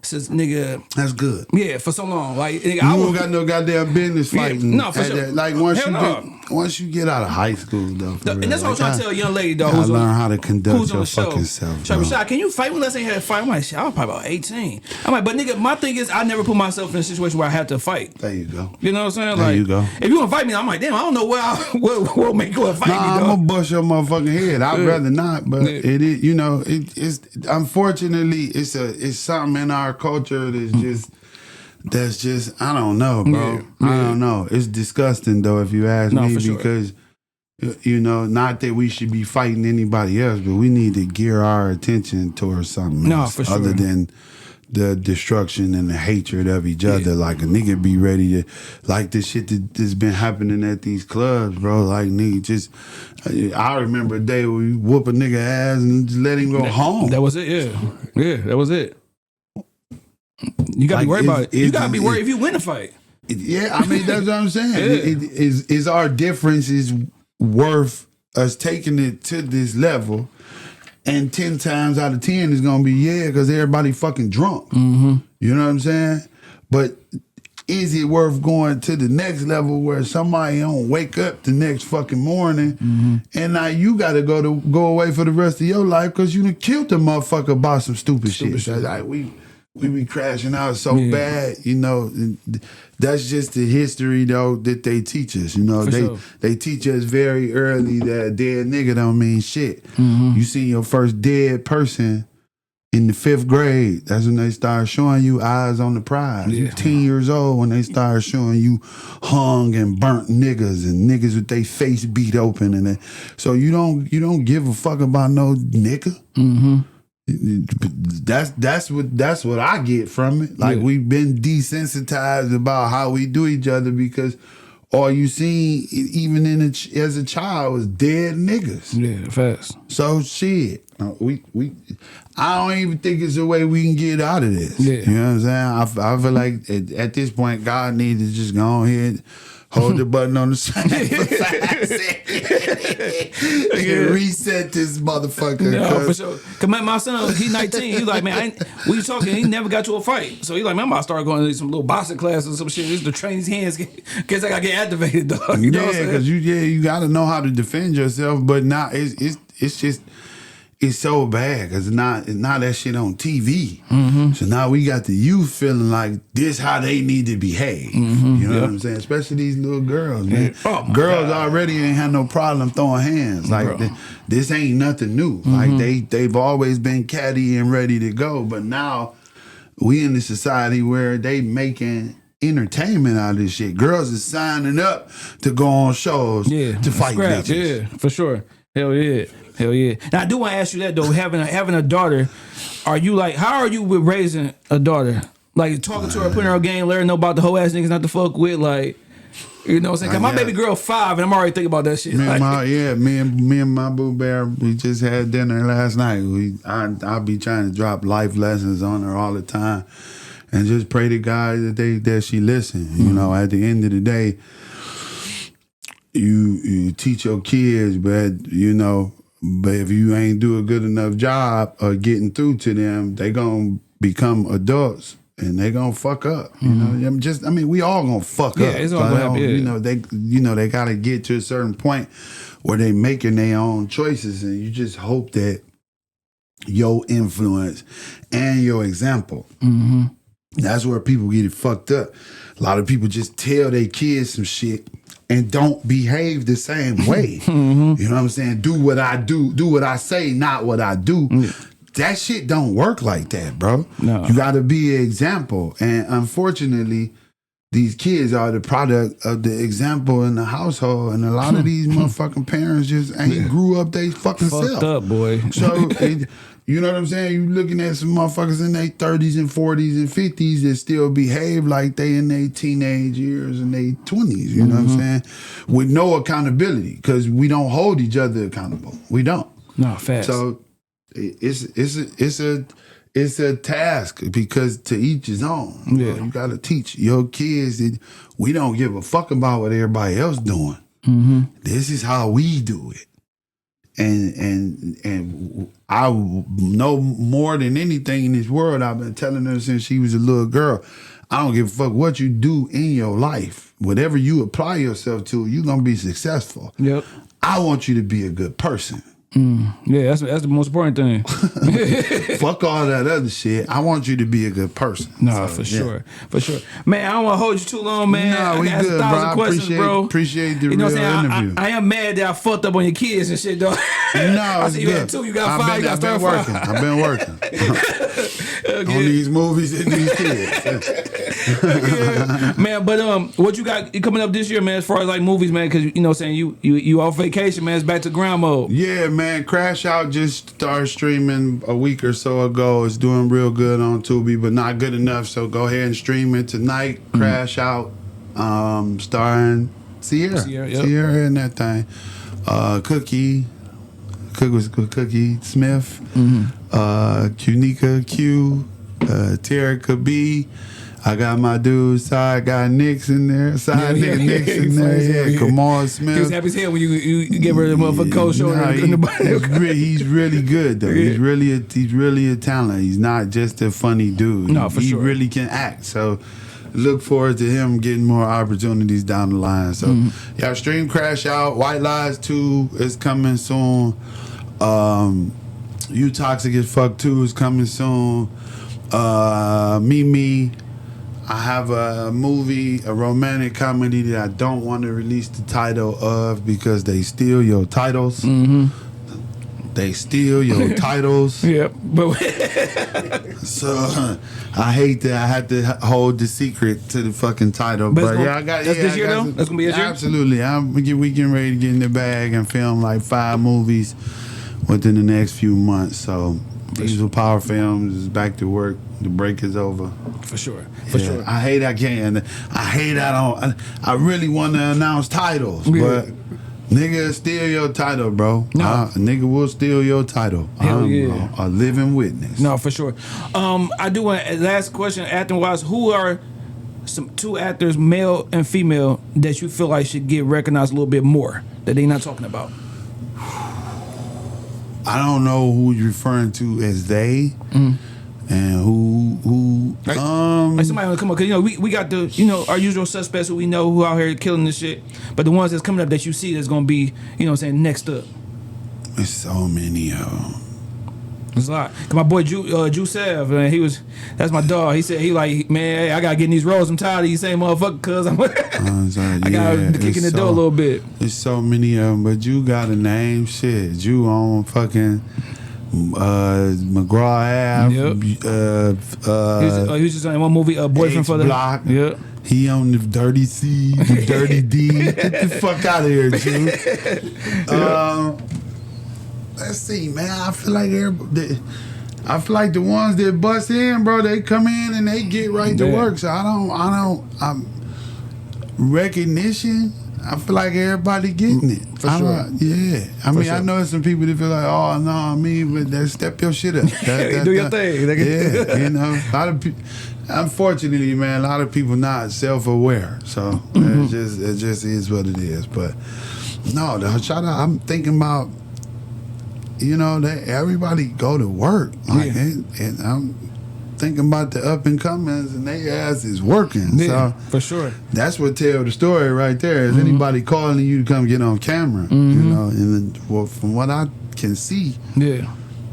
since nigga. That's good. Yeah, for so long. Like, nigga, you don't got no goddamn business fighting. No, for sure. Like once you get out of high school, though. And that's what I'm trying to tell a young lady, though. Who's learn how to conduct your fucking self. Shad, can you fight? When last time you had a fight? I'm like, shit, I was probably about 18. I'm like, but nigga, my thing is, I never put myself in a situation where I have to fight. There you go. You know what I'm saying? There like, you go. If you want to fight me, I'm like, damn, I don't know what make you want to fight me, I'm gonna bust your motherfucking head. I'd rather not, but it is, you know, it's unfortunately it's something in our culture that's just I don't know, bro. I don't know. It's disgusting though, if you ask me, because you know, not that we should be fighting anybody else, but we need to gear our attention towards something else other than the destruction and the hatred of each other. Like a nigga be ready to, like the shit that's been happening at these clubs, bro. Like nigga just, I remember a day where we whoop a nigga ass and just let him go home. That was it, yeah, that was it. You gotta be worried about it. You gotta be worried if you win a fight. Yeah, I mean that's what I'm saying. Is our differences worth us taking it to this level? And 10 times out of 10 is gonna be because everybody fucking drunk. You know what I'm saying? But is it worth going to the next level where somebody don't wake up the next fucking morning and now you gotta go away for the rest of your life because you done killed the motherfucker about some stupid shit. Like we be crashing out so bad, you know. That's just the history though that they teach us. You know, they teach us very early that a dead nigga don't mean shit. You see your first dead person in the 5th grade. That's when they start showing you eyes on the prize. You 10 years old when they start showing you hung and burnt niggas and niggas with their face beat open and so you don't give a fuck about no nigga. That's what I get from it. Like we've been desensitized about how we do each other because all you see, even as a child, was dead niggas. Yeah, fast. So shit, I don't even think it's a way we can get out of this. You know what I'm saying? I feel like at this point, God needs to just go ahead, hold the button on the side for 5 seconds. Reset this motherfucker. No, for sure. Cause my son, he's 19. He's like, man, we talking. He never got to a fight, so he's like, man, I'm about to start going to some little boxing class or some shit just to train his hands. Cause I gotta get activated, dog. You know what I'm saying? Because you gotta know how to defend yourself. But now it's just. It's so bad because now that shit on TV. So now we got the youth feeling like this how they need to behave. You know what I'm saying? Especially these little girls, man. Oh, girls God. already ain't had no problem throwing hands. Like this ain't nothing new. Like they've always been catty and ready to go. But now we in the society where they making entertainment out of this shit. Girls is signing up to go on shows to fight bitches. Yeah, for sure. Hell yeah. Hell yeah. Now I do want to ask you that though, having a daughter, are you like, how are you with raising a daughter? Like talking to her, putting her on game, letting her know about the whole ass niggas not to fuck with, like, you know what I'm saying? Cause my baby girl 5 and I'm already thinking about that shit. Me and my boo bear, we just had dinner last night. I be trying to drop life lessons on her all the time, and just pray to God that she listen. You know, at the end of the day, you teach your kids, but you know. But if you ain't do a good enough job of getting through to them, they gonna become adults and they gonna fuck up. You know, we all gonna fuck up. It's all gonna happen. You know, they gotta get to a certain point where they making their own choices, and you just hope that your influence and your example. That's where people get it fucked up. A lot of people just tell their kids some shit and don't behave the same way. You know what I'm saying? Do what I do. Do what I say, not what I do. That shit don't work like that, bro. No. You got to be an example. And unfortunately, these kids are the product of the example in the household. And a lot of these motherfucking parents just ain't grew up they fucking Fucked self. up, boy. So, you know what I'm saying? You looking at some motherfuckers in their 30s and 40s and 50s that still behave like they in their teenage years and their 20s, you know what I'm saying? With no accountability, because we don't hold each other accountable. We don't. No, fast. So it's a task, because to each his own. Yeah. You got to teach your kids that we don't give a fuck about what everybody else doing. This is how we do it. And I know more than anything in this world, I've been telling her since she was a little girl, I don't give a fuck what you do in your life. Whatever you apply yourself to, you're going to be successful. Yep. I want you to be a good person. Yeah, that's the most important thing. Fuck all that other shit. I want you to be a good person. No, for sure. Man, I don't want to hold you too long, man. No, we I got good, 1,000 questions, bro. Appreciate the you know real what I'm saying? interview. I am mad that I fucked up on your kids and shit, though. No, I it's see you good. had 2, you got 5, you got I've been working. I've been working on these movies and these kids. Yeah. Man, but what you got coming up this year, man? As far as like movies, man, because you know, what I'm saying you off vacation, man. It's back to grind mode. Yeah, man. Crash Out just started streaming a week or so ago. It's doing real good on Tubi, but not good enough. So go ahead and stream it tonight. Crash Out, starring Sierra. Sierra and that thing. Cookie Smith, Kunika Q, Terica B. I got my dude side guy Nix in there. Nix in there. Yeah, Kamal Smith. He was happy as hell when you get rid of the motherfucking cold shoulder. He's really good though. Yeah. He's really a talent. He's not just a funny dude. No, for he sure. really can act. So look forward to him getting more opportunities down the line. So yeah, stream Crash Out. White Lies 2 is coming soon. You Toxic as Fuck 2 is coming soon. Me. I have a movie, a romantic comedy that I don't want to release the title of because they steal your titles. They steal your titles. Yep. But So I hate that I had to hold the secret to the fucking title. But yeah, I got that's this year though? That's gonna be this year? Absolutely. We getting ready to get in the bag and film like 5 movies within the next few months. So Diesel Power Films is back to work. The break is over. For sure. I hate I can't. I hate I don't. I really want to announce titles, but nigga steal your title, bro. No. Nigga will steal your title. Hell I'm yeah. a living witness. No, for sure. I do want last question, acting wise. Who are some two actors, male and female, that you feel like should get recognized a little bit more that they not talking about? I don't know who you're referring to as they, and who. Like somebody wanna come up, cause we got the our usual suspects who we know who out here killing this shit, but the ones that's coming up that you see that's gonna be next up. There's so many of them. It's a lot. Cause my boy Ju Sev, man, that's my dog. He said man, I gotta get in these roles. I'm tired of these same motherfuckers. Cause I gotta kick in the door a little bit. There's so many of them, but you got a name, shit. You on fucking McGraw Ave. Yep. He was just on one movie, Boyfriend for the Block. Yep. He on the Dirty C, the Dirty D. Get the fuck out of here, Ju. Let's see, man. I feel like the ones that bust in, bro, they come in and they get right to work. So recognition. I feel like everybody getting it. For sure. Yeah. I mean, I know there's some people that feel like, oh no, but they step your shit up. Do your thing. Yeah, a lot of people. Unfortunately, man, a lot of people not self-aware. So it just is what it is. But no, shout out. I'm thinking about. That everybody go to work. And I'm thinking about the up and comings, and they ass is working. Yeah, so for sure. That's what tell the story right there. Is anybody calling you to come get on camera? And from what I can see.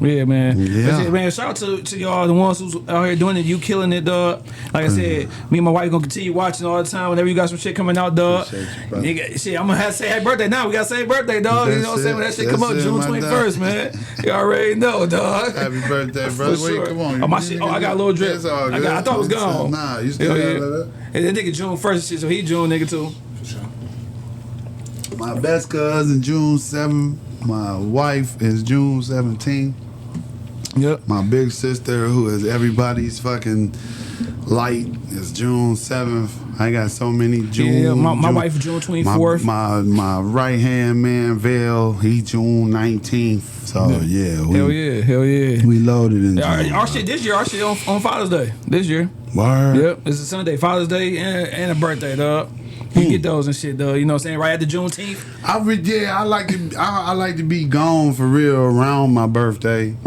Yeah, man. Yeah. Man, shout out to y'all, the ones who's out here doing it. You killing it, dog. Like I said, me and my wife gonna continue watching all the time. Whenever you got some shit coming out, dog. Shit, I'm gonna have to say happy birthday now. We gotta say birthday, dog. You know what I'm saying? When that shit come up June 21st, man. You already know, dog. Happy birthday, brother. Sure. Wait, come on. I got a little drip. I thought it was gone. Nah, you still got that. And that nigga June 1st shit, so he June nigga too. For sure. My best cousin June 7th. My wife is June 17th. Yep. My big sister, who is everybody's fucking light, is June 7th. I got so many June. Yeah, my wife June 24th. My right hand man Vale, he June 19th. So hell yeah. We loaded in June. Our shit this year, on Father's Day this year. Word. Yep, it's a Sunday, Father's Day and a birthday, dog. You get those and shit, though. You know what I'm saying? Right after Juneteenth. I like to be gone for real around my birthday.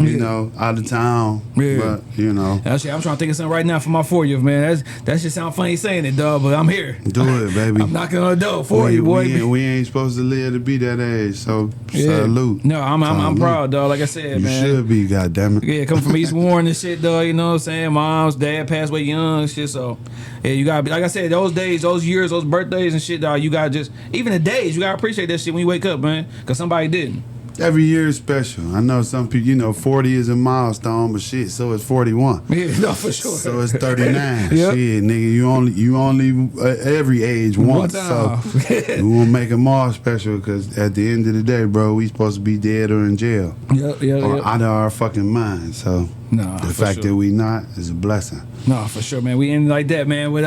Out of town. Yeah. But Actually, I'm trying to think of something right now for my 40th, man. That shit sound funny saying it, dog, but I'm here. Do it, baby. I'm knocking on the door for you, boy. We ain't supposed to live to be that age, so salute. No, I'm proud, dog. Like I said, man. You should be, goddammit. Yeah, coming from East Warren and shit, dog. You know what I'm saying? Mom's dad passed away young and shit, so yeah, you gotta be, like I said, those days, those years, those birthdays and shit, dog, you gotta just, even the days, you gotta appreciate that shit when you wake up, man, because somebody didn't. Every year is special. I know some people, 40 is a milestone, but shit, so is 41. Yeah, no, for sure. So it's 39. Yep. Shit, nigga, you only every age once. So we won't make them all special, because at the end of the day, bro, we supposed to be dead or in jail. Yep. Or out of our fucking mind. So the fact that we not is a blessing. No, for sure, man. We end like that, man. With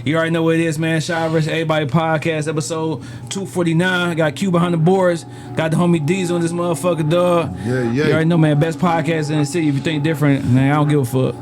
you already know what it is, man. Shad Vs Everybody podcast, episode 249. Got Q behind the boards. Got the homie D's on this motherfucker, dog. Yeah. You already know, man. Best podcast in the city. If you think different, man, I don't give a fuck.